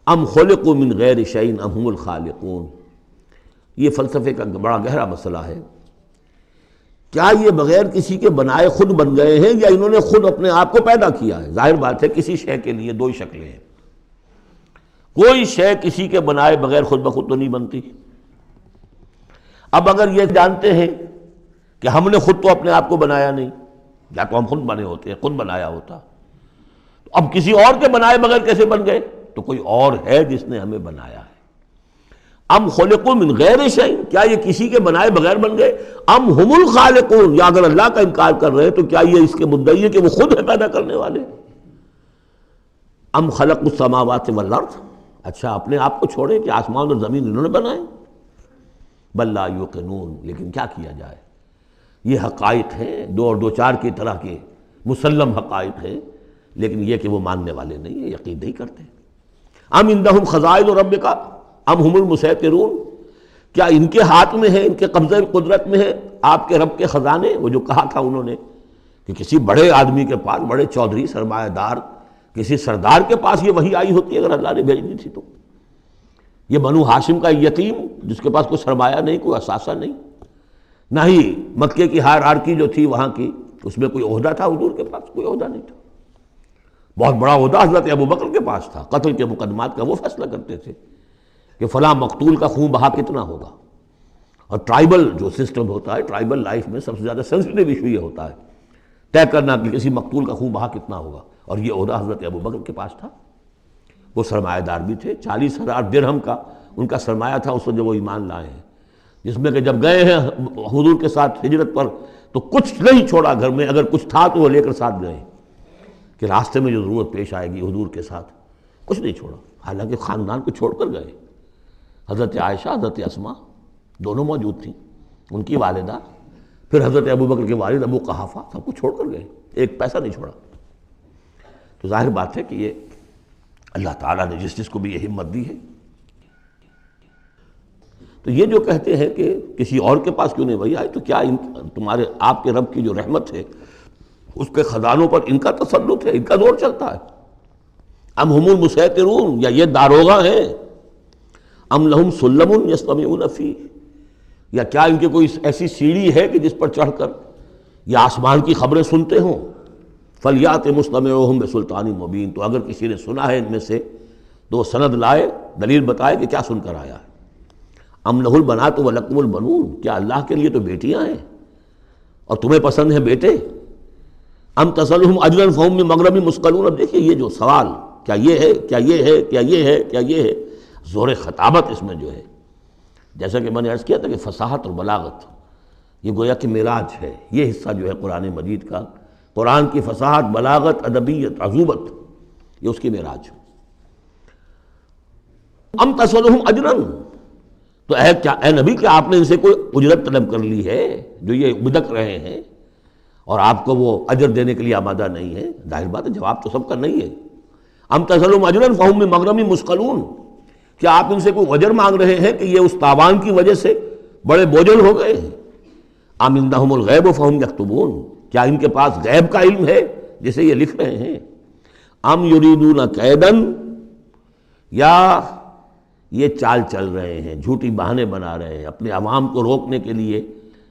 ام خلقوا من غیر شیء ام هم الخالقون، یہ فلسفے کا بڑا گہرا مسئلہ ہے۔ کیا یہ بغیر کسی کے بنائے خود بن گئے ہیں، یا انہوں نے خود اپنے آپ کو پیدا کیا ہے؟ ظاہر بات ہے کسی شے کے لیے دو ہی شکلیں ہیں، کوئی شے کسی کے بنائے بغیر خود بخود تو نہیں بنتی۔ اب اگر یہ جانتے ہیں کہ ہم نے خود تو اپنے آپ کو بنایا نہیں، یا تو ہم خود بنے ہوتے ہیں، خود بنایا ہوتا، تو اب کسی اور کے بنائے بغیر کیسے بن گئے؟ تو کوئی اور ہے جس نے ہمیں بنایا ہے۔ ام خلقوا من غیر شیء، کیا یہ کسی کے بنائے بغیر بن گئے؟ ام هم الخالقون، یا اگر اللہ کا انکار کر رہے ہیں تو کیا یہ اس کے مدعی ہے کہ وہ خود ہے پیدا کرنے والے؟ ام خلقوا السماوات والارض، اچھا اپنے آپ کو چھوڑیں کہ آسمان اور زمین انہوں نے بنائے؟ بل لا یوقنون، لیکن کیا کیا جائے، یہ حقائق ہیں، دو اور دو چار کی طرح کے مسلم حقائق ہیں، لیکن یہ کہ وہ ماننے والے نہیں ہیں، یقین نہیں کرتے۔ ام عندہم خزائن ربک ام ہم المسیطرون، کیا ان کے ہاتھ میں ہے، ان کے قبضہ قدرت میں ہے آپ کے رب کے خزانے؟ وہ جو کہا تھا انہوں نے کہ کسی بڑے آدمی کے پاس، بڑے چودھری سرمایہ دار کسی سردار کے پاس یہ وحی آئی ہوتی ہے اگر اللہ نے بھیجنی تھی تو۔ یہ بنو ہاشم کا یتیم جس کے پاس کوئی سرمایہ نہیں، کوئی اثاثہ نہیں، نہ ہی مکے کی ہائرارکی جو تھی وہاں کی اس میں کوئی عہدہ تھا، حضور کے پاس کوئی عہدہ نہیں تھا۔ بہت بڑا عہدہ حضرت ابوبکر کے پاس تھا، قتل کے مقدمات کا وہ فیصلہ کرتے تھے کہ فلاں مقتول کا خون بہا کتنا ہوگا، اور ٹرائبل جو سسٹم ہوتا ہے، ٹرائبل لائف میں سب سے زیادہ سینسٹیو ایشو یہ ہوتا ہے طے کرنا کہ کسی مقتول کا خون بہا کتنا ہوگا، اور یہ عہدہ حضرت ابوبکر کے پاس تھا۔ وہ سرمایہ دار بھی تھے، 40,000 درہم کا ان کا سرمایہ تھا اس وقت جب وہ ایمان لائے ہیں، جس میں کہ جب گئے ہیں حضور کے ساتھ ہجرت پر تو کچھ نہیں چھوڑا گھر میں، اگر کچھ تھا تو وہ لے کر ساتھ گئے کہ راستے میں جو ضرورت پیش آئے گی حضور کے ساتھ، کچھ نہیں چھوڑا، حالانکہ خاندان کو چھوڑ کر گئے۔ حضرت عائشہ، حضرت اسماء دونوں موجود تھیں، ان کی والدہ، پھر حضرت ابوبکر کے والد ابو قحافہ، سب کچھ چھوڑ کر گئے، ایک پیسہ نہیں چھوڑا۔ تو ظاہر بات ہے کہ یہ اللہ تعالیٰ نے جس کو بھی یہ ہمت دی ہے۔ تو یہ جو کہتے ہیں کہ کسی اور کے پاس کیوں نہیں وہی آئی، تو کیا تمہارے آپ کے رب کی جو رحمت ہے اس کے خزانوں پر ان کا تسلط ہے، ان کا زور چلتا ہے؟ ام ہم المسیطرون، یا یہ داروغہ ہیں؟ ام لہم سلم یستمعون فیہ، یا کیا ان کے کوئی ایسی سیڑھی ہے کہ جس پر چڑھ کر یہ آسمان کی خبریں سنتے ہوں؟ فلیات مستمعہم بسلطان مبین، تو اگر کسی نے سنا ہے ان میں سے تو وہ سند لائے، دلیل بتائے کہ کیا سن کر آیا ہے۔ ام لہ البنات ولکم البنون، کیا اللہ کے لیے تو بیٹیاں ہیں اور تمہیں پسند ہیں بیٹے؟ ام تسألہم اجرا فہم من مغرم مثقلون، اب دیکھیے یہ جو سوال، کیا یہ ہے، کیا یہ ہے، کیا یہ ہے، کیا یہ ہے، زور خطابت اس میں جو ہے، جیسا کہ میں نے عرض کیا تھا کہ فصاحت اور بلاغت یہ گویا کہ معراج ہے، یہ حصہ جو ہے قرآن مجید کا، قرآن کی فصاحت، بلاغت، ادبیت، عذوبت، یہ اس کی معراج۔ ام تسألہم اجرا، تو اے نبی کیا آپ نے ان سے کوئی اجرت طلب کر لی ہے جو یہ بدک رہے ہیں اور آپ کو وہ اجر دینے کے لیے آمادہ نہیں ہے؟ ظاہر بات ہے جواب تو سب کا نہیں ہے۔ ام تسألہم اجرا فہم من مغرم مثقلون، کیا آپ ان سے کوئی اجر مانگ رہے ہیں کہ یہ اس تاوان کی وجہ سے بڑے بوجھل ہو گئے ہیں؟ ام عندہم الغیب فہم یکتبون، کیا ان کے پاس غیب کا علم ہے جسے یہ لکھ رہے ہیں؟ ام یریدون کیدن، یا یہ چال چل رہے ہیں، جھوٹی بہانے بنا رہے ہیں، اپنے عوام کو روکنے کے لیے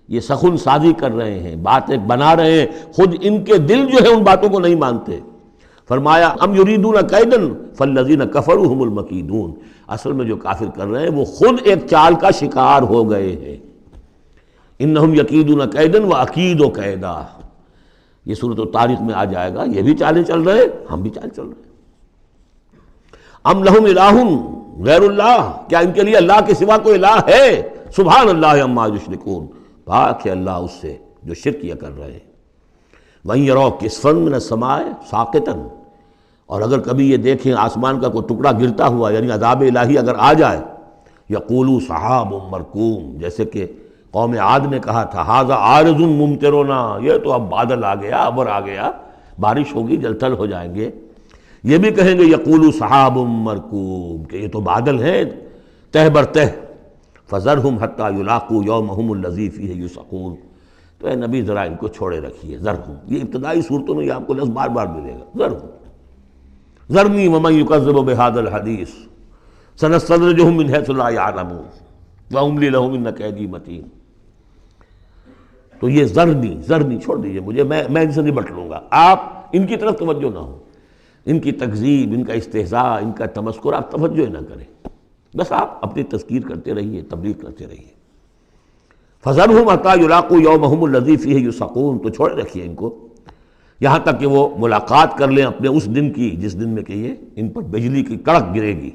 یہ سخن سازی کر رہے ہیں، باتیں بنا رہے ہیں، خود ان کے دل جو ہے ان باتوں کو نہیں مانتے۔ فرمایا ام یریدون کیدن فالذین کفروا هم المکیدون، اصل میں جو کافر کر رہے ہیں وہ خود ایک چال کا شکار ہو گئے ہیں۔ انہم یکیدون کیدن واکید کیدا، یہ سورۃ الطارق میں آ جائے گا، یہ بھی چالیں چل رہے ہیں، ہم بھی چال چل رہے ہیں۔ ام لہم الہ غیر اللہ، کیا ان کے لیے اللہ کے سوا کوئی الہ ہے؟ سبحان اللہ عما یشرکون، پاک ہے اللہ اس سے جو شرک کیا کر رہے ہیں۔ وَإِن يَرَوْا كِسْفًا مِّنَ السَّمَاءِ سَاقِطًا، اور اگر کبھی یہ دیکھیں آسمان کا کوئی ٹکڑا گرتا ہوا، یعنی عذاب الہی اگر آ جائے، یقولوا سحاب مرکوم، جیسے کہ قوم عاد نے کہا تھا ھذا عارض ممطرنا، یہ تو اب بادل آ گیا، ابر آ گیا، بارش ہوگی، جل تھل ہو جائیں گے۔ یہ بھی کہیں گے یقولوا سحاب مرکوم، کہ یہ تو بادل ہیں تہ بر تہ، فذرہم حتی یلاقوا یومہم الذی فیہ یوثقون، تو اے نبی ذرا ان کو چھوڑے رکھیے، ذرہم، یہ ابتدائی صورتوں میں یہ آپ کو لفظ بار بار ملے گا، ذرہم، ذرنی ومن یکذب بہذا الحدیث سنستدرجہم من حیث لا یعلمون واملی لہم ان کیدی متین۔ تو یہ ذرنی چھوڑ دیجئے مجھے، میں ان سے نبٹ لوں گا، آپ ان کی طرف توجہ نہ ہو، ان کی تکذیب، ان کا استہزاء، ان کا تمسخر آپ توجہ نہ کریں، بس آپ اپنی تذکیر کرتے رہیے، تبلیغ کرتے رہیے۔ فَذَرْهُمْ حَتَّىٰ يُلَاقُوا يَوْمَهُمُ الَّذِي فِيهِ يُوثَقُونَ، تو چھوڑے رکھیے ان کو یہاں تک کہ وہ ملاقات کر لیں اپنے اس دن کی جس دن میں کہ یہ ان پر بجلی کی کڑک گرے گی۔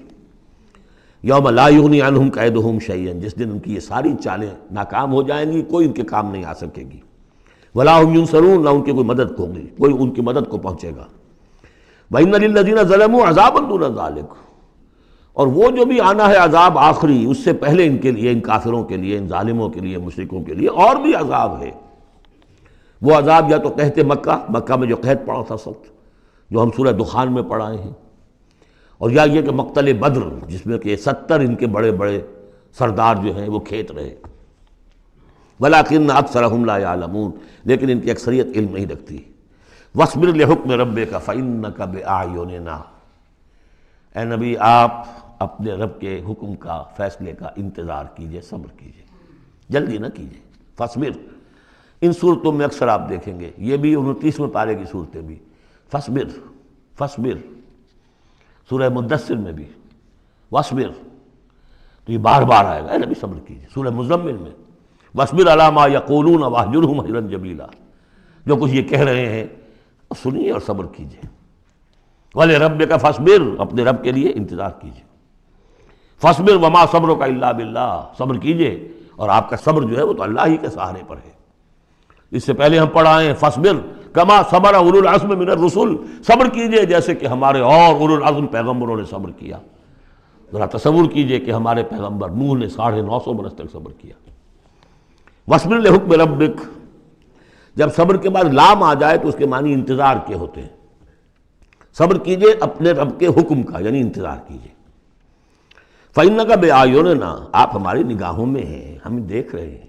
یوم لا یغنی عنہم کیدہم شیئا، جس دن ان کی یہ ساری چالیں ناکام ہو جائیں گی، کوئی ان کے کام نہیں آ سکے گی۔ ولا ہم ینصرون، نہ ان کی کوئی مدد ہوگی، کوئی ان کی مدد کو پہنچے گا۔ وَإِنَّ لِلَّذِينَ ظَلَمُوا عَذَابًا دُونَ ذَلِكَ، اور وہ جو بھی آنا ہے عذاب آخری، اس سے پہلے ان کے لیے، ان کافروں کے لیے، ان ظالموں کے لیے، مشرکوں کے لیے اور بھی عذاب ہے۔ وہ عذاب یا تو قحط مکہ میں جو قحط پڑا تھا سخت، جو ہم سورہ دخان میں پڑھائے ہیں، اور یا یہ کہ مقتل بدر جس میں کہ 70 ان کے بڑے بڑے سردار جو ہیں وہ کھیت رہے۔ وَلَٰكِنَّ أَكْثَرَهُمْ لَا يَعْلَمُونَ، لیکن ان کی اکثریت علم نہیں رکھتی۔ وَاصْبِرْ لِحُكْمِ رَبِّكَ فَإِنَّكَ بِأَعْيُنِنَا، اے نبی آپ اپنے رب کے حکم کا، فیصلے کا انتظار کیجئے، صبر کیجئے، جلدی نہ کیجئے۔ فَاصْبِرْ، ان صورتوں میں اکثر آپ دیکھیں گے، یہ بھی 29ویں پارے کی صورتیں بھی، فَاصْبِرْ، سورہ مدثر میں بھی وَاصْبِرْ، تو یہ بار بار آئے گا، اے نبی صبر کیجئے۔ سورہ مزمل میں وَاصْبِرْ عَلَىٰ مَا يَقُولُونَ وَاهْجُرْهُمْ هَجْرًا جَمِيلًا، جو کچھ یہ کہہ رہے ہیں سنیے اور صبر کیجئے۔ وَلِرَبِّكَ فَاصْبِرْ، اپنے رب کے لیے انتظار کیجئے۔ فَاصْبِرْ وَمَا صَبْرُكَ إِلَّا بِاللَّهِ، صبر کیجئے اور آپ کا صبر جو ہے وہ تو اللہ ہی کے سہارے پر ہے۔ اس سے پہلے ہم پڑھائیں فَاصْبِرْ كَمَا صَبَرَ أُولُو الْعَزْمِ مِنَ الرُّسُلِ، صبر کیجئے جیسے کہ ہمارے اور اولو العزم پیغمبروں نے صبر کیا۔ ذرا تصور کیجئے کہ ہمارے پیغمبر نوح نے 950 برس تک صبر کیا۔ وَاصْبِرْ لِحُكْمِ رَبِّكَ، جب صبر کے بعد لام آ جائے تو اس کے معنی انتظار کے ہوتے ہیں۔ صبر کیجئے اپنے رب کے حکم کا، یعنی انتظار کیجئے۔ فَإِنَّكَ بِأَعْيُنِنَا، آپ ہماری نگاہوں میں ہیں، ہم دیکھ رہے ہیں۔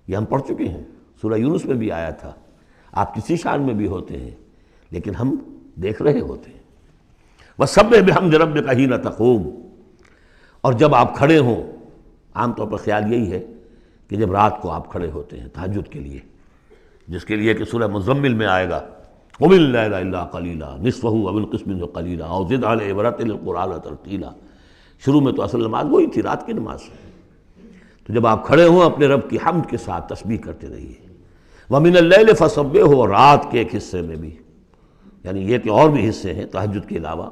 یہ ہم پڑھ چکے ہیں، سورہ یونس میں بھی آیا تھا، آپ کسی شان میں بھی ہوتے ہیں لیکن ہم دیکھ رہے ہوتے ہیں۔ وَسَبِّحْ بِحَمْدِ رَبِّكَ حِينَ تَقُومُ، اور جب آپ کھڑے ہوں، عام طور پر خیال یہی ہے کہ جب رات کو آپ کھڑے ہوتے ہیں تہجد کے لیے، جس کے لیے کہ سورہ مزمل میں آئے گا قُمِ اللَّيْلَ إِلَّا قَلِيلًا نِصْفَهُ أَوِ انقُصْ مِنْهُ قَلِيلًا أَوْ زِدْ عَلَيْهِ وَرَتِّلِ الْقُرْآنَ تَرْتِيلًا۔ شروع میں تو اصل نماز وہی تھی، رات کی نماز، تو جب آپ کھڑے ہوں اپنے رب کی حمد کے ساتھ تسبیح کرتے رہیے۔ وَمِنَ اللَّيْلِ فَسَبِّحْهُ، رات کے ایک حصے میں بھی، یعنی یہ کہ اور بھی حصے ہیں تہجد کے علاوہ،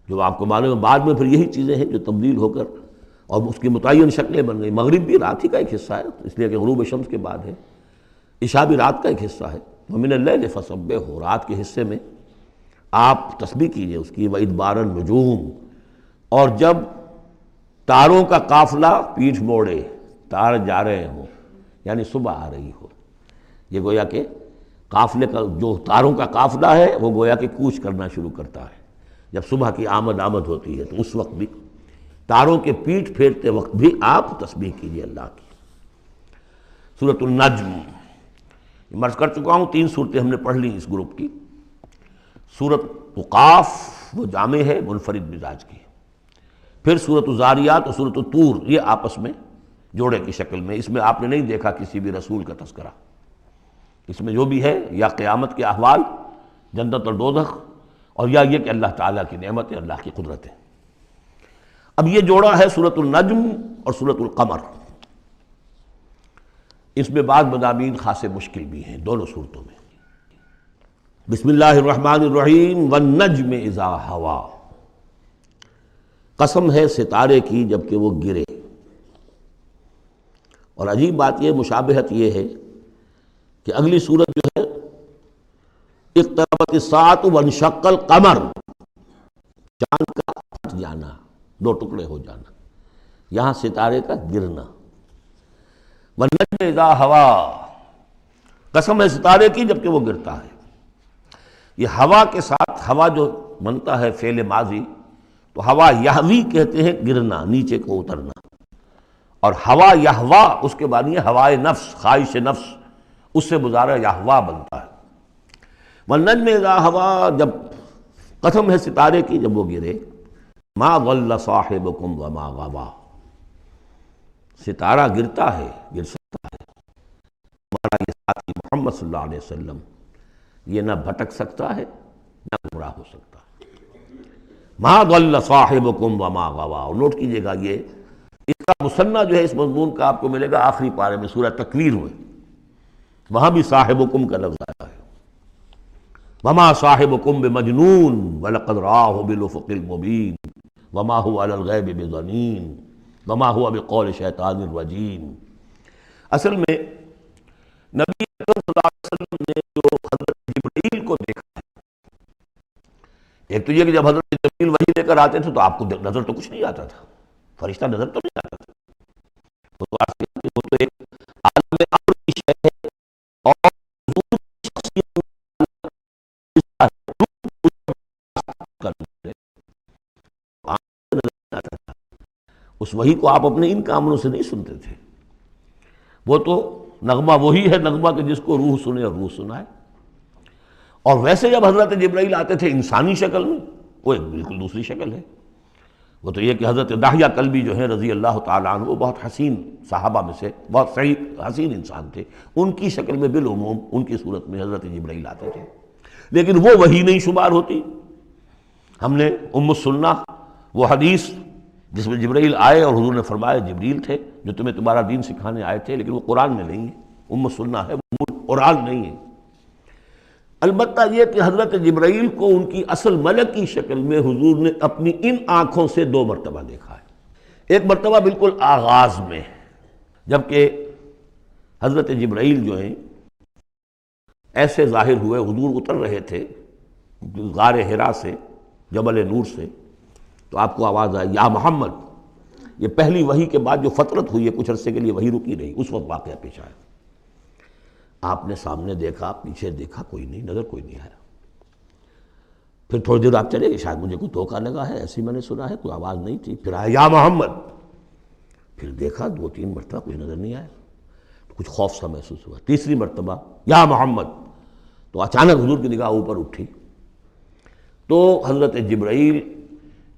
جو آپ کو معلوم ہے بعد میں پھر یہی چیزیں ہیں جو تبدیل ہو کر اور اس کی متعین شکلیں بن گئی۔ مغرب بھی رات ہی کا ایک حصہ ہے، اس لیے کہ غروب شمس کے بعد ہے۔ عشاء بھی رات کا ایک حصہ ہے۔ وَمِنَ اللَّيْلِ فَسَبِّحْهُ، رات کے حصے میں آپ تسبیح کیجئے اس کی۔ وَإِدْبَارَ النُّجُومِ، اور جب تاروں کا قافلہ پیٹھ موڑے، تار جا رہے ہوں، یعنی صبح آ رہی ہو، یہ گویا کہ قافلے کا جو تاروں کا قافلہ ہے وہ گویا کہ کوچ کرنا شروع کرتا ہے۔ جب صبح کی آمد ہوتی ہے تو اس وقت بھی تاروں کے پیٹھ پھیرتے وقت بھی آپ تسبیح کیجئے اللہ کی۔ سورۃ النجم، مرض کر چکا ہوں 3 صورتیں ہم نے پڑھ لی اس گروپ کی۔ سورۃ قاف وہ جامع ہے، منفرد مزاج کی، پھر سورۃ الذاریات اور سورۃ الطور یہ آپس میں جوڑے کی شکل میں۔ اس میں آپ نے نہیں دیکھا کسی بھی رسول کا تذکرہ، اس میں جو بھی ہے یا قیامت کے احوال، جنت اور دوزخ، اور یا یہ کہ اللہ تعالیٰ کی نعمت ہے، اللہ کی قدرت ہے۔ اب یہ جوڑا ہے سورۃ النجم اور سورۃ القمر، اس میں بعض مضامین خاصے مشکل بھی ہیں دونوں صورتوں میں۔ بسم اللہ الرحمن الرحیم، والنجم اذا ہوا، قسم ہے ستارے کی جب کہ وہ گرے۔ اور عجیب بات یہ، مشابہت یہ ہے کہ اگلی صورت جو ہے اقتربت الساعۃ وانشق القمر، چاند کا پھٹ جانا، 2 ٹکڑے ہو جانا، یہاں ستارے کا گرنا۔ والنجم اذا ہوا، قسم ہے ستارے کی جب کہ وہ گرتا ہے۔ یہ ہوا کے ساتھ، ہوا جو بنتا ہے فعل ماضی، تو ہوا یہوی کہتے ہیں گرنا، نیچے کو اترنا، اور ہوا یہوا اس کے بعد یہ ہوائے نفس، خواہش نفس، اس سے مضارع یہوا بنتا ہے۔ والنجم اذا ہوا، جب قسم ہے ستارے کی جب وہ گرے، ما ضل صاحبکم وما غوا، ستارہ گرتا ہے، گر سکتا ہے، ہمارا یہ ساتھی محمد صلی اللہ علیہ وسلم یہ نہ بھٹک سکتا ہے نہ گمراہ ہو سکتا ہے۔ ما ضل صاحبکم وما غوا، اور نوٹ کیجئے گا یہ اس کا مثنیٰ جو ہے اس مضمون کا آپ کو ملے گا آخری پارے میں سورہ تکویر میں، وہاں بھی صاحبکم کا لفظ آیا ہے۔ وما صاحبکم بمجنون ولقد رآہ بالافق المبین وما هو علی الغیب بضنین وما هو بقول شیطان الرجیم۔ اصل میں نبی اکرم صلی اللہ علیہ وسلم نے جو حضرت جبرائیل کو دیکھا ہے، ایک تو یہ کہ جب حضرت جبرائیل وحی لے کر آتے تھے تو آپ کو نظر تو کچھ نہیں آتا تھا، فرشتہ نظر تو نہیں آتا تھا، وہ تو ایک عالم امر کی شے ہے، اور حضور کی شخصیت اس وحی کو آپ اپنے ان کاموں سے نہیں سنتے تھے، وہ تو نغمہ وہی ہے نغمہ کہ جس کو روح سنے اور روح سنائے۔ اور ویسے جب حضرت جبرائیل آتے تھے انسانی شکل میں، وہ ایک بالکل دوسری شکل ہے۔ وہ تو یہ کہ حضرت دحیہ کلبی جو ہے رضی اللہ تعالیٰ عنہ، وہ بہت حسین صحابہ میں سے بہت صحیح حسین انسان تھے، ان کی شکل میں بالعموم ان کی صورت میں حضرت جبرائیل آتے تھے، لیکن وہ وحی نہیں شمار ہوتی۔ ہم نے ام السنہ وہ حدیث جس میں جبرائیل آئے اور حضور نے فرمایا جبریل تھے جو تمہیں تمہارا دین سکھانے آئے تھے، لیکن وہ قرآن میں نہیں ہے، ام السنہ ہے، وہ قرآن نہیں ہے۔ البتہ یہ کہ حضرت جبرائیل کو ان کی اصل ملک کی شکل میں حضور نے اپنی ان آنکھوں سے 2 مرتبہ دیکھا ہے۔ ایک مرتبہ بالکل آغاز میں، جبکہ حضرت جبرائیل جو ہیں ایسے ظاہر ہوئے، حضور اتر رہے تھے غار حرا سے، جبل نور سے، تو آپ کو آواز آئی یا محمد۔ یہ پہلی وحی کے بعد جو فترت ہوئی ہے، کچھ عرصے کے لیے وحی رکی رہی، اس وقت واقعہ پیش آیا۔ آپ نے سامنے دیکھا، پیچھے دیکھا، کوئی نہیں، نظر کوئی نہیں آیا۔ پھر تھوڑی دیر آپ چلے گئے، شاید مجھے کوئی دھوکہ لگا ہے، ایسی میں نے سنا ہے، کوئی آواز نہیں تھی۔ پھر آیا یا محمد، پھر دیکھا 2-3 مرتبہ کوئی نظر نہیں آیا، تو کچھ خوف سا محسوس ہوا۔ تیسری مرتبہ یا محمد، تو اچانک حضور کی نگاہ اوپر اٹھی، تو حضرت جبرائیل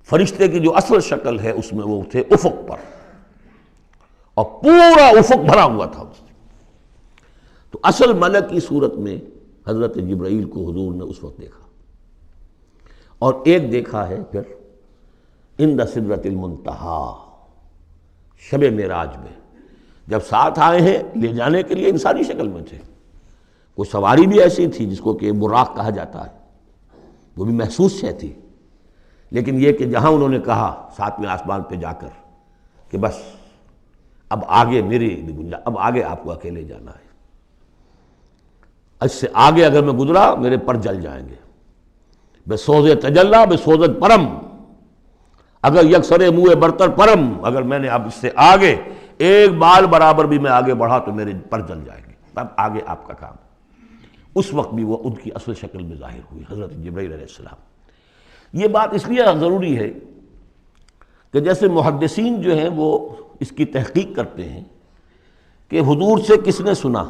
فرشتے کی جو اصل شکل ہے اس میں وہ تھے افق پر، اور پورا افق بھرا ہوا تھا اس سے۔ تو اصل ملک کی صورت میں حضرت جبرائیل کو حضور نے اس وقت دیکھا، اور ایک دیکھا ہے پھر عند سدرۃ المنتہا، شب معراج میں، جب ساتھ آئے ہیں لے جانے کے لیے انسانی شکل میں تھے، کوئی سواری بھی ایسی تھی جس کو کہ براق کہا جاتا ہے، وہ بھی محسوس شے تھی، لیکن یہ کہ جہاں انہوں نے کہا 7ویں آسمان پہ جا کر کہ بس اب آگے میری گنجائش، اب آگے آپ کو اکیلے جانا ہے، اس سے آگے اگر میں گزرا میرے پر جل جائیں گے، بے سوز تجلا بے سوزت پرم، اگر یکسر منہ برتر پرم، اگر میں نے اب اس سے آگے ایک بال برابر بھی میں آگے بڑھا تو میرے پر جل جائیں گے، اب آگے آپ کا کام۔ اس وقت بھی وہ ان کی اصل شکل میں ظاہر ہوئی حضرت جبرائیل علیہ السلام۔ یہ بات اس لیے ضروری ہے کہ جیسے محدثین جو ہیں وہ اس کی تحقیق کرتے ہیں کہ حضور سے کس نے سنا،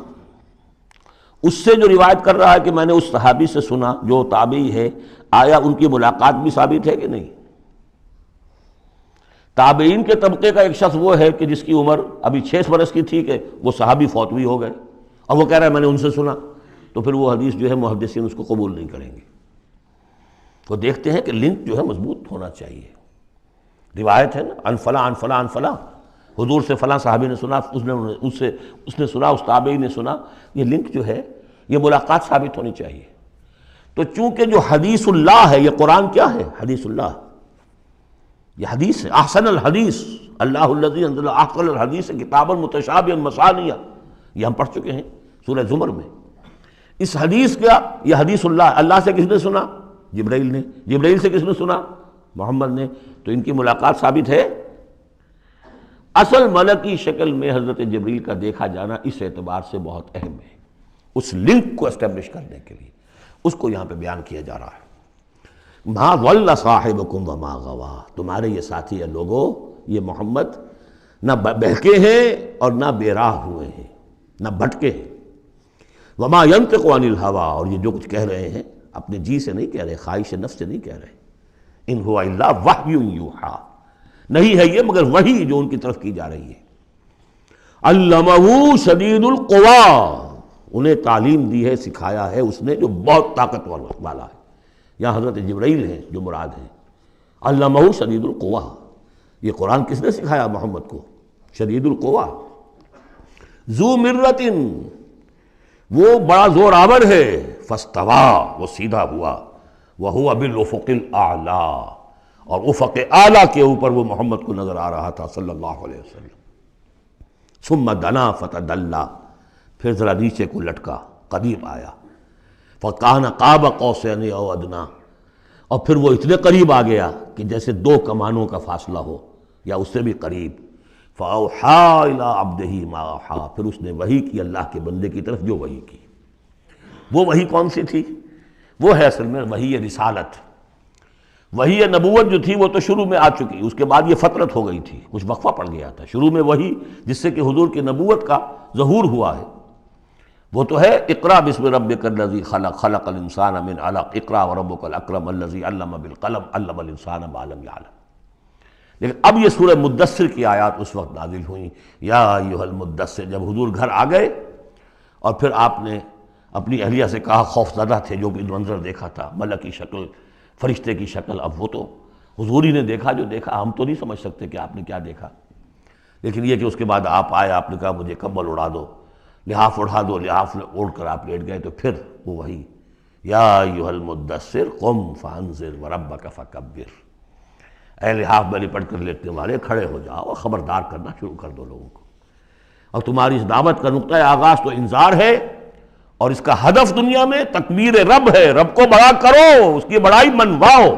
اس سے جو روایت کر رہا ہے کہ میں نے اس صحابی سے سنا جو تابعی ہے، آیا ان کی ملاقات بھی ثابت ہے کہ نہیں؟ تابعین کے طبقے کا ایک شخص وہ ہے کہ جس کی عمر ابھی 6 برس کی تھی کہ وہ صحابی فوت بھی ہو گئے، اور وہ کہہ رہا ہے میں نے ان سے سنا، تو پھر وہ حدیث جو ہے محدثین اس کو قبول نہیں کریں گے۔ وہ دیکھتے ہیں کہ لنک جو ہے مضبوط ہونا چاہیے۔ روایت ہے نا، ان فلاں ان فلاں ان فلاں، حضور سے فلاں صحابی نے سنا، اس نے سنا، اس تابعی نے سنا، یہ لنک جو ہے یہ ملاقات ثابت ہونی چاہیے۔ تو چونکہ جو حدیث اللہ ہے، یہ قرآن کیا ہے؟ حدیث اللہ، یہ حدیث ہے، احسن الحدیث اللہ الذی انزل احسن الحدیث کتابا متشابہا مثانیہ، یہ ہم پڑھ چکے ہیں سورہ زمر میں۔ اس حدیث کا، یہ حدیث اللہ سے کس نے سنا؟ جبرائیل نے۔ جبرائیل سے کس نے سنا؟ محمد نے۔ تو ان کی ملاقات ثابت ہے۔ اصل ملکی شکل میں حضرت جبریل کا دیکھا جانا اس اعتبار سے بہت اہم ہے، اس لنک کو اسٹیبلش کرنے کے لیے اس کو یہاں پہ بیان کیا جا رہا ہے۔ ما ضل صاحبکم وما غوا، تمہارے یہ ساتھی ہے لوگوں، یہ محمد نہ بہکے ہیں اور نہ بے راہ ہوئے ہیں، نہ بھٹکے ہیں۔ وما ينطق عن الهوى، اور یہ جو کچھ کہہ رہے ہیں اپنے جی سے نہیں کہہ رہے، خواہش نفس سے نہیں کہہ رہے۔ ان هو الا وحی یوحی، نہیں ہے یہ مگر وحی جو ان کی طرف کی جا رہی ہے۔ علمہ شدید القویٰ، انہیں تعلیم دی ہے، سکھایا ہے اس نے جو بہت طاقتور والا ہے۔ یہاں حضرت جبرائیل ہیں جو مراد ہیں۔ علمہ شدید القویٰ، یہ قرآن کس نے سکھایا محمد کو؟ شدید القویٰ، ذو مرۃ، وہ بڑا زور آور ہے، فاستویٰ، وہ سیدھا ہوا، وہو بالافق الاعلیٰ، اور افق اعلیٰ کے اوپر وہ محمد کو نظر آ رہا تھا صلی اللہ علیہ وسلم۔ ثم دنا فتدلی، پھر ذرا نیچے کو لٹکا، قریب آیا، فکان قاب قوسین او ادنیٰ، اور پھر وہ اتنے قریب آ گیا کہ جیسے 2 کمانوں کا فاصلہ ہو یا اس سے بھی قریب۔ فاوحیٰ الی عبدہ ما اوحیٰ، پھر اس نے وحی کی اللہ کے بندے کی طرف جو وحی کی۔ وہ وحی کون سی تھی؟ وہ ہے اصل میں وحی رسالت۔ وحی نبوت جو تھی وہ تو شروع میں آ چکی، اس کے بعد یہ فترت ہو گئی تھی، کچھ وقفہ پڑ گیا تھا۔ شروع میں وحی جس سے کہ حضور کی نبوت کا ظہور ہوا ہے وہ تو ہے اقرا بسم ربک الذی خلق، خلق الانسان من علق، اقرا وربک الاکرم الذی علم بالقلم، علم الانسان ما لم یعلم۔ لیکن اب یہ سورہ مدثر کی آیات اس وقت نازل ہوئیں، یا ایھا المدثر، جب حضور گھر آ گئے اور پھر آپ نے اپنی اہلیہ سے کہا، خوف زدہ تھے جو بھی منظر دیکھا تھا، ملک کی شکل، فرشتے کی شکل، اب وہ تو حضور ہی نے دیکھا جو دیکھا، ہم تو نہیں سمجھ سکتے کہ آپ نے کیا دیکھا۔ لیکن یہ کہ اس کے بعد آپ آئے، آپ نے کہا مجھے کمبل اڑا دو، لحاف اڑا دو، لحاف اوڑھ کر آپ لیٹ گئے، تو پھر وہ وہی یا ایھا المدثر قم فانذر وربک فکبر، اے لحاف میں لپٹ کر لیٹنے والے کھڑے ہو جاؤ اور خبردار کرنا شروع کر دو لوگوں کو۔ اور تمہاری اس دعوت کا نقطۂ آغاز تو انذار ہے، اور اس کا ہدف دنیا میں تکبیر رب ہے، رب کو بڑا کرو، اس کی بڑائی منواؤ،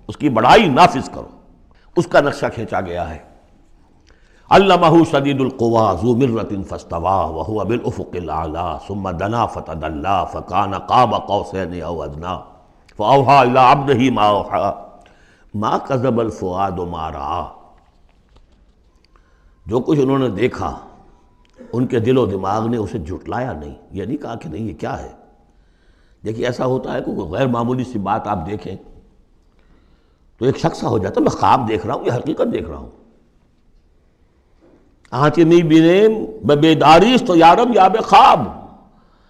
اس کی بڑائی نافذ کرو، اس کا نقشہ کھینچا گیا ہے۔ علمہ شدید القویٰ ذو مرۃ فاستویٰ وہو بالافق الاعلیٰ ثم دنا فتدلی فکان قاب قوسین او ادنیٰ فاوحیٰ الی عبدہ ما اوحیٰ ما کذب الفؤاد ما رأیٰ۔ جو کچھ انہوں نے دیکھا ان کے دل و دماغ نے اسے جھٹلایا نہیں، یہ نہیں کہا کہ نہیں یہ کیا ہے۔ دیکھیے ایسا ہوتا ہے کہ کوئی غیر معمولی سی بات آپ دیکھیں تو ایک شخص ہو جاتا ہے میں خواب دیکھ رہا ہوں یا حقیقت دیکھ رہا ہوں۔ آنچہ می بینیم بیداریست تو یارم یا بے خواب،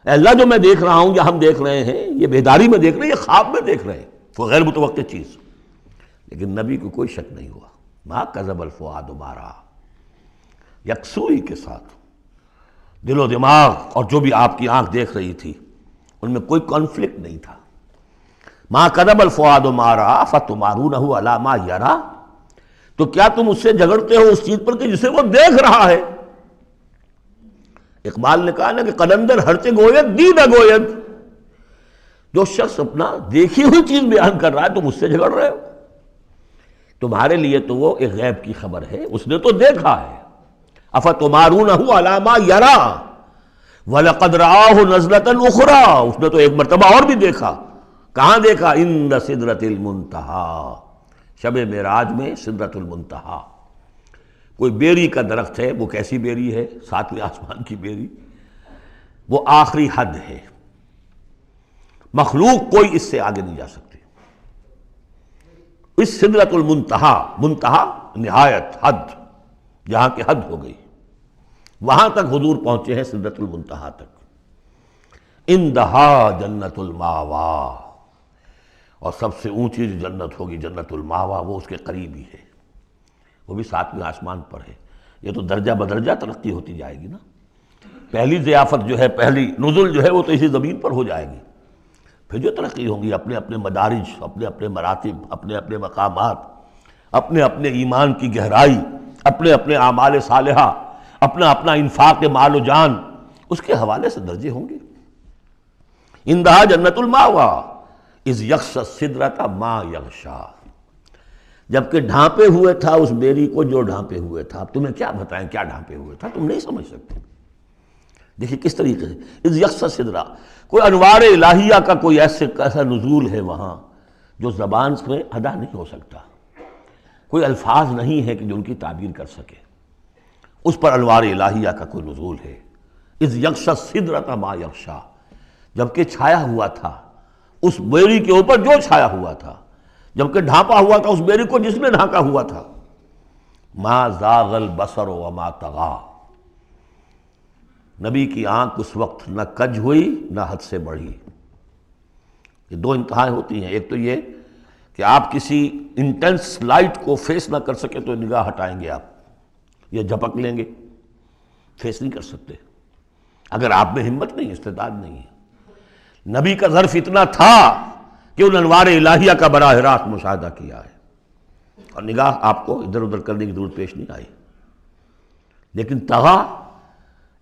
اے اللہ جو میں دیکھ رہا ہوں یا ہم دیکھ رہے ہیں یہ بیداری میں دیکھ رہے ہیں، یہ خواب میں دیکھ رہے ہیں، وہ غیر متوقع چیز۔ لیکن نبی کو کوئی شک نہیں ہوا، ما کذب الفؤاد ما رأیٰ، یکسوئی کے ساتھ دل و دماغ اور جو بھی آپ کی آنکھ دیکھ رہی تھی ان میں کوئی کانفلکٹ نہیں تھا۔ ما کذب الفؤاد ما رأیٰ فتمارونہ علی ما یریٰ، تو کیا تم اس سے جھگڑتے ہو اس چیز پر کہ جسے وہ دیکھ رہا ہے؟ اقبال نے کہا نا کہ قلندر ہرچے گوید دید گوید، جو شخص اپنا دیکھی ہوئی چیز بیان کر رہا ہے تم اس سے جھگڑ رہے ہو، تمہارے لیے تو وہ ایک غیب کی خبر ہے، اس نے تو دیکھا ہے۔ افتمارونہ علی ما یریٰ وَلَقَدْ رَآهُ نَزْلَةً أُخْرَىٰ، اس نے تو ایک مرتبہ اور بھی دیکھا۔ کہاں دیکھا؟ عند سدرۃ المنتہیٰ، شب معراج میں سدرۃ المنتہیٰ، کوئی بیری کا درخت ہے، وہ کیسی بیری ہے؟ 7ویں آسمان کی بیری، وہ آخری حد ہے، مخلوق کوئی اس سے آگے نہیں جا سکتی۔ اس سدرۃ المنتہا، منتہا نہایت، حد، جہاں کی حد ہو گئی، وہاں تک حضور پہنچے ہیں، سدرۃ المنتہا تک۔ اندہا جنت الماوا، اور سب سے اونچی جو جنت ہوگی جنت الماوا، وہ اس کے قریب ہی ہے، وہ بھی 7ویں آسمان پر ہے۔ یہ تو درجہ بدرجہ ترقی ہوتی جائے گی نا۔ پہلی ضیافت جو ہے، پہلی نزول جو ہے، وہ تو اسی زمین پر ہو جائے گی، پھر جو ترقی ہوں گی، اپنے اپنے مدارج، اپنے اپنے مراتب، اپنے اپنے مقامات، اپنے اپنے ایمان کی گہرائی، اپنے اپنے اعمال صالحہ، اپنا اپنا انفاق مال و جان، اس کے حوالے سے درجے ہوں گے۔ اندہا جنت الماوا اذ یغشی السدرۃ ما یغشی، جبکہ ڈھانپے ہوئے تھا اس بیری کو جو ڈھانپے ہوئے تھا۔ اب تمہیں کیا بتائیں کیا ڈھانپے ہوئے تھا، تم نہیں سمجھ سکتے۔ دیکھیں کس طریقے سے اذ یغشی السدرۃ، کوئی انوار الہیہ کا کوئی ایسا نزول ہے وہاں جو زبان سے ادا نہیں ہو سکتا، کوئی الفاظ نہیں ہے کہ جو ان کی تعبیر کر سکے، اس پر انوار الہیہ کا کوئی نزول ہے۔ اذ یغشی السدرۃ ما یغشی، جبکہ چھایا ہوا تھا اس بیری کے اوپر جو چھایا ہوا تھا، جبکہ ڈھانپا ہوا تھا اس بیری کو جس نے ڈھانکا ہوا تھا۔ ما زاغ البصر وما طغی، نبی کی آنکھ اس وقت نہ کج ہوئی نہ حد سے بڑھی۔ یہ دو انتہائیں ہوتی ہیں، ایک تو یہ کہ آپ کسی انٹینس لائٹ کو فیس نہ کر سکے تو نگاہ ہٹائیں گے آپ، یا جھپک لیں گے، فیس نہیں کر سکتے اگر آپ میں ہمت نہیں، استعداد نہیں ہے۔ نبی کا ظرف اتنا تھا کہ ان انوار الہیہ کا براہ راست مشاہدہ کیا ہے، اور نگاہ آپ کو ادھر ادھر کرنے کی ضرورت پیش نہیں آئی۔ لیکن طغا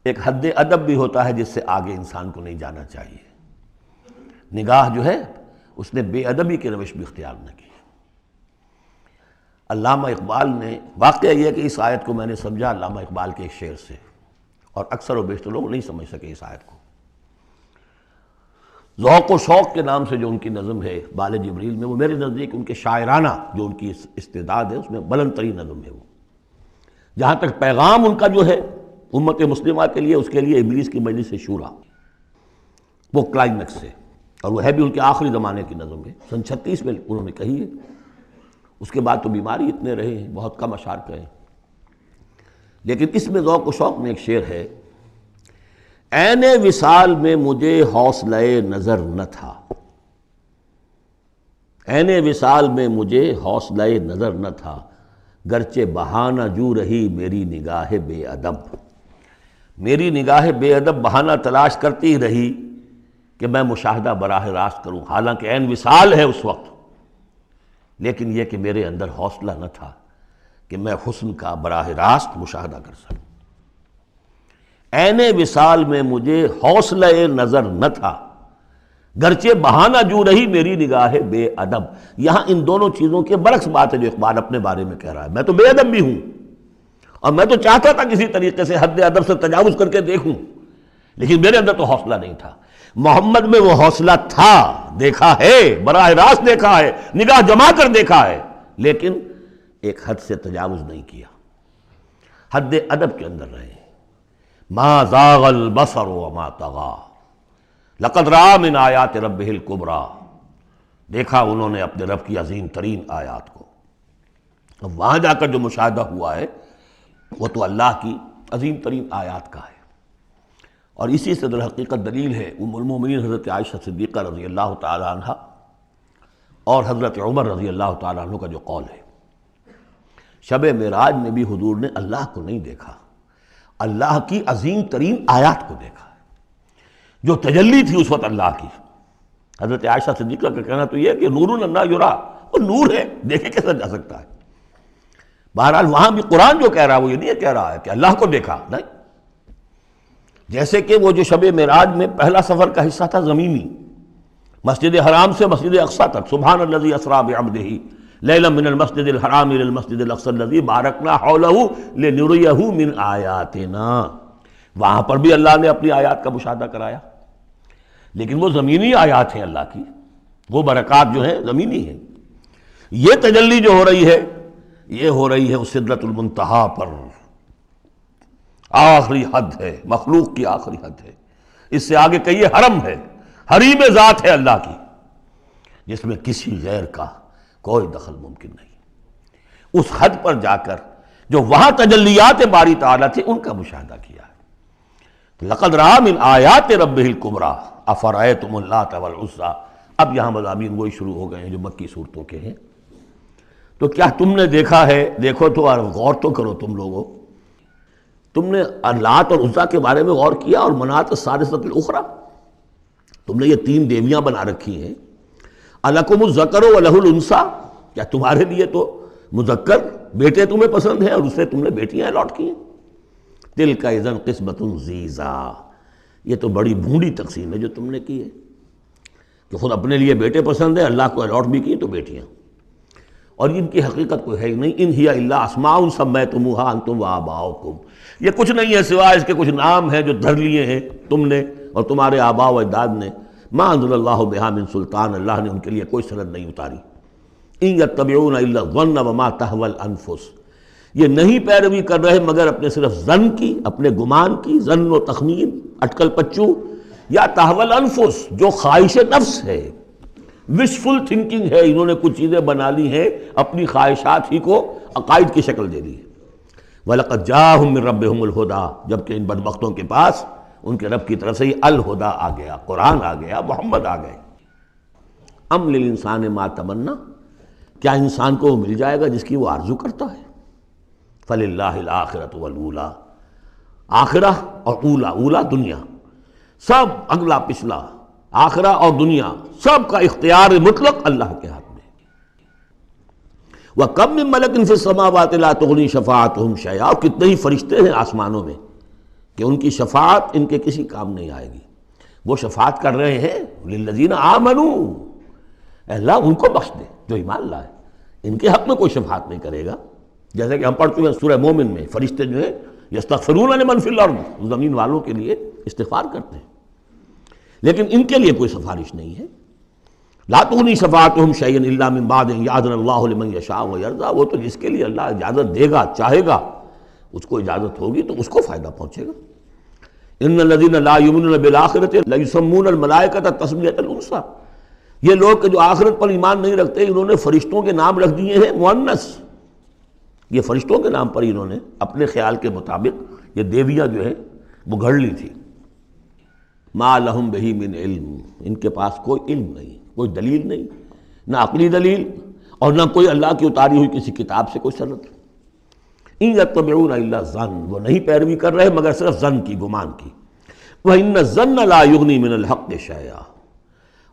ایک حد ادب بھی ہوتا ہے جس سے آگے انسان کو نہیں جانا چاہیے۔ نگاہ جو ہے اس نے بے ادبی کی روش بھی اختیار نہ کی۔ علامہ اقبال نے، واقعہ یہ ہے کہ اس آیت کو میں نے سمجھا علامہ اقبال کے ایک شعر سے، اور اکثر و بیشتر لوگ نہیں سمجھ سکے اس آیت کو۔ ذوق و شوق کے نام سے جو ان کی نظم ہے بال جبریل میں، وہ میرے نزدیک ان کے شاعرانہ جو ان کی استعداد ہے اس میں بلند ترین نظم ہے وہ، جہاں تک پیغام ان کا جو ہے امت مسلمہ کے لیے، اس کے لیے ابلیس کی مجلس شورا، وہ کلائمیکس ہے، اور وہ ہے بھی ان کے آخری زمانے کی نظم ہے، سن 36 میں انہوں نے کہی ہے۔ اس کے بعد تو بیماری اتنے رہے ہیں، بہت کم اشعار کہے، لیکن اس میں ذوق و شوق میں ایک شعر ہے: عین وصال میں مجھے حوصلہ نظر نہ تھا، عین وصال میں مجھے حوصلہ نظر نہ تھا، گرچہ بہانہ جو رہی میری نگاہ بے ادب، میری نگاہ بے ادب بہانہ تلاش کرتی رہی کہ میں مشاہدہ براہ راست کروں، حالانکہ عین وصال ہے اس وقت، لیکن یہ کہ میرے اندر حوصلہ نہ تھا کہ میں حسن کا براہ راست مشاہدہ کر سکوں۔ عین وصال میں مجھے حوصلہ نظر نہ تھا، گرچہ بہانہ جو رہی میری نگاہ بے ادب۔ یہاں ان دونوں چیزوں کے برعکس بات ہے جو اقبال اپنے بارے میں کہہ رہا ہے۔ میں تو بے ادب بھی ہوں، اور میں تو چاہتا تھا کسی طریقے سے حد ادب سے تجاوز کر کے دیکھوں، لیکن میرے اندر تو حوصلہ نہیں تھا۔ محمد میں وہ حوصلہ تھا، دیکھا ہے، براہ راست دیکھا ہے، نگاہ جما کر دیکھا ہے، لیکن ایک حد سے تجاوز نہیں کیا، حد ادب کے اندر رہے۔ ما زاغ البصر وما طغى لقد رأى من آیات ربہ الکبریٰ، دیکھا انہوں نے اپنے رب کی عظیم ترین آیات کو۔ اب وہاں جا کر جو مشاہدہ ہوا ہے وہ تو اللہ کی عظیم ترین آیات کا ہے، اور اسی سے در حقیقت دلیل ہے ام المومنین حضرت عائشہ صدیقہ رضی اللہ تعالی عنہ اور حضرت عمر رضی اللہ تعالی عنہ کا جو قول ہے۔ شب معراج میں بھی حضور نے اللہ کو نہیں دیکھا، اللہ کی عظیم ترین آیات کو دیکھا ہے، جو تجلی تھی اس وقت اللہ کی۔ حضرت عائشہ صدیقہ کا کہنا تو یہ ہے کہ نور لا یرا، وہ نور ہے، دیکھے کیسا جا سکتا ہے۔ بہرحال وہاں بھی قرآن جو کہہ رہا ہے وہ یہ نہیں کہہ رہا ہے کہ اللہ کو دیکھا، نہیں، جیسے کہ وہ جو شب معراج میں پہلا سفر کا حصہ تھا زمینی، مسجد حرام سے مسجد اقصیٰ تک، سبحان الذی اسریٰ بعبدہ لیلا من المسجد الحرام الی المسجد الاقصی الذی بارکنا حولہ لنریہ من آیاتنا، وہاں پر بھی اللہ نے اپنی آیات کا مشاہدہ کرایا، لیکن وہ زمینی آیات ہیں اللہ کی، وہ برکات جو ہیں زمینی ہیں۔ یہ تجلی جو ہو رہی ہے یہ ہو رہی ہے اس سدرۃ المنتہا پر، آخری حد ہے، مخلوق کی آخری حد ہے، اس سے آگے کہیے حرم ہے، حریم ذات ہے اللہ کی، جس میں کسی غیر کا کوئی دخل ممکن نہیں۔ اس حد پر جا کر جو وہاں تجلیات باری تعالیٰ تھے ان کا مشاہدہ کیا ہے۔ لقد رأى من آیات ربہ الکبریٰ افرأیتم اللات والعزیٰ۔ اب یہاں مضامین وہی شروع ہو گئے ہیں جو مکی صورتوں کے ہیں۔ تو کیا تم نے دیکھا ہے، دیکھو تو اور غور تو کرو تم لوگوں، تم نے لات اور عزیٰ کے بارے میں غور کیا، اور منات الثالثۃ الاخریٰ، تم نے یہ تین دیویاں بنا رکھی ہیں۔ الکم الذکر ولہ الانثیٰ، کیا تمہارے لیے تو مذکر بیٹے تمہیں پسند ہیں اور اسے تم نے بیٹیاں الاٹ کی ہیں؟ تلک اذا قسمۃ ضیزیٰ، یہ تو بڑی بھونڈی تقسیم ہے جو تم نے کی ہے، کہ خود اپنے لیے بیٹے پسند ہیں، اللہ کو الاٹ بھی کی تو بیٹیاں، اور ان کی حقیقت کوئی ہے ہی نہیں۔ ان ہی الا اسماء سمیتموہا انتم وآباؤکم، یہ کچھ نہیں ہے سوائے اس کے کچھ نام ہیں جو دھر لیے ہیں تم نے اور تمہارے آباء و اجداد نے۔ ما انزل اللہ بہا من سلطان، اللہ نے ان کے لیے کوئی سند نہیں اتاری۔ ان یتبعون الا الظن وما تہوی الانفس، یہ نہیں پیروی کر رہے مگر اپنے صرف ظن کی، اپنے گمان کی، ظن و تخمین، اٹکل پچو، یا تہوی الانفس جو خواہش نفس ہے، وشفل تھنکنگ ہے، انہوں نے کچھ چیزیں بنا لی ہیں اپنی خواہشات ہی کو عقائد کی شکل دے دی ہے۔ وَلَقَدْ جَاءَهُم مِّن رَّبِّهُمُ الْهُدَىٰ، جبکہ ان بدبختوں کے پاس ان کے رب کی طرف سے یہ الہدا آ گیا، قرآن آ گیا، محمد آ گئے۔ ام للانسان ما تمنا، کیا انسان کو وہ مل جائے گا جس کی وہ آرزو کرتا ہے؟ فللہ الآخرۃ والأولیٰ، آخرہ اور اولا، اولا دنیا، سب اگلا پچھلا، آخرہ اور دنیا، سب کا اختیار مطلق اللہ کے ہاتھ میں۔ وَكَم مِّن مَلَكٍ فِي السَّمَاوَاتِ لَا تُغْنِي شَفَاعَتُهُمْ شَيْئًا، اور کتنے ہی فرشتے ہیں آسمانوں میں کہ ان کی شفاعت ان کے کسی کام نہیں آئے گی۔ وہ شفاعت کر رہے ہیں للذین آمنوا، اے اللہ ان کو بخش دے جو ایمان لائے، ان کے حق میں کوئی شفاعت نہیں کرے گا۔ جیسے کہ ہم پڑھ چکے ہیں سورہ مومن میں، فرشتے جو ہیں یستغفرون لمن فی الارض، زمین والوں کے لیے استغفار کرتے ہیں، لیکن ان کے لیے کوئی سفارش نہیں ہے۔ لا تغنی شفاعتہم شیئا الا من بعد ان یأذن اللہ لمن یشاء ویرضی، وہ تو جس کے لیے اللہ اجازت دے گا، چاہے گا، اس کو اجازت ہوگی تو اس کو فائدہ پہنچے گا۔ ان الذین لا یؤمنون بالآخرۃ لیسمون الملائکۃ تسمیۃ الانثیٰ، یہ لوگ کہ جو آخرت پر ایمان نہیں رکھتے انہوں نے فرشتوں کے نام رکھ دیے ہیں مؤنث، یہ فرشتوں کے نام پر انہوں نے اپنے خیال کے مطابق یہ دیویاں جو ہے وہ گھڑ لی تھی۔ ما لہم بہ من علم، ان کے پاس کوئی علم نہیں، کوئی دلیل نہیں، نہ عقلی دلیل اور نہ کوئی اللہ کی اتاری ہوئی کسی کتاب سے کوئی سند۔ ان یتبعون الا الظن، وہ نہیں پیروی کر رہے مگر صرف ظن کی، گمان کی۔ وان الظن لا یغنی من الحق شیئا،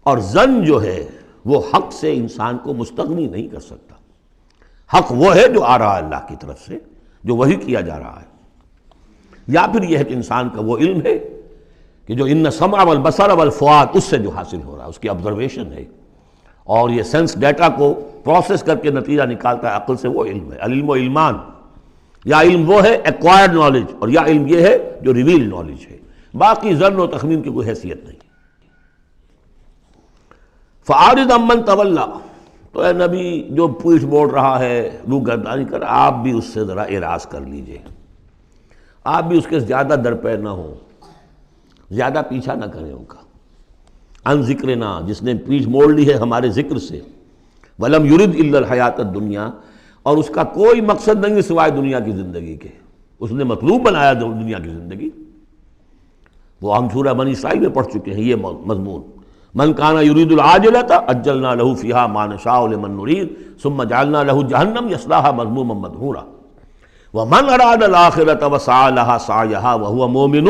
اور ظن جو ہے وہ حق سے انسان کو مستغنی نہیں کر سکتا۔ حق وہ ہے جو آ رہا ہے اللہ کی طرف سے، جو وحی کیا جا رہا ہے، یا پھر یہ ہے کہ انسان کا وہ علم ہے کہ جو ان السمع والبصر والفؤاد، اس سے جو حاصل ہو رہا ہے، اس کی آبزرویشن ہے، اور یہ سینس ڈیٹا کو پروسیس کر کے نتیجہ نکالتا ہے عقل سے، وہ علم ہے۔ العلم و علمان، یا علم وہ ہے ایکوائرڈ نالج، اور یا علم یہ ہے جو ریویل نالج ہے، باقی ظن و تخمین کی کوئی حیثیت نہیں۔ فَأَعْرِضْ عَمَّنْ تَوَلَّىٰ، تو اے نبی جو پیٹھ موڑ رہا ہے، روح گردانی کر، آپ بھی اس سے ذرا اعراض کر لیجئے، آپ بھی اس کے زیادہ درپے نہ ہوں، زیادہ پیچھا نہ کریں ان کا۔ ان ذکرنا، جس نے پیٹھ موڑ لی ہے ہمارے ذکر سے، وَلَمْ يُرِدْ إِلَّا الْحَيَاةَ الدُّنْيَا، اور اس کا کوئی مقصد نہیں سوائے دنیا کی زندگی کے، اس نے مطلوب بنایا دنیا کی زندگی۔ وہ ہم سورہ بنی اسرائیل میں پڑھ چکے ہیں یہ مضمون، من کان یرید العاجلۃ عجلنا له فیہا ما نشاء لمن نرید ثم جعلنا له جہنم یصلاها مذموما مدحورا ومن اراد الآخرۃ وسعى لها سعیها وهو مؤمن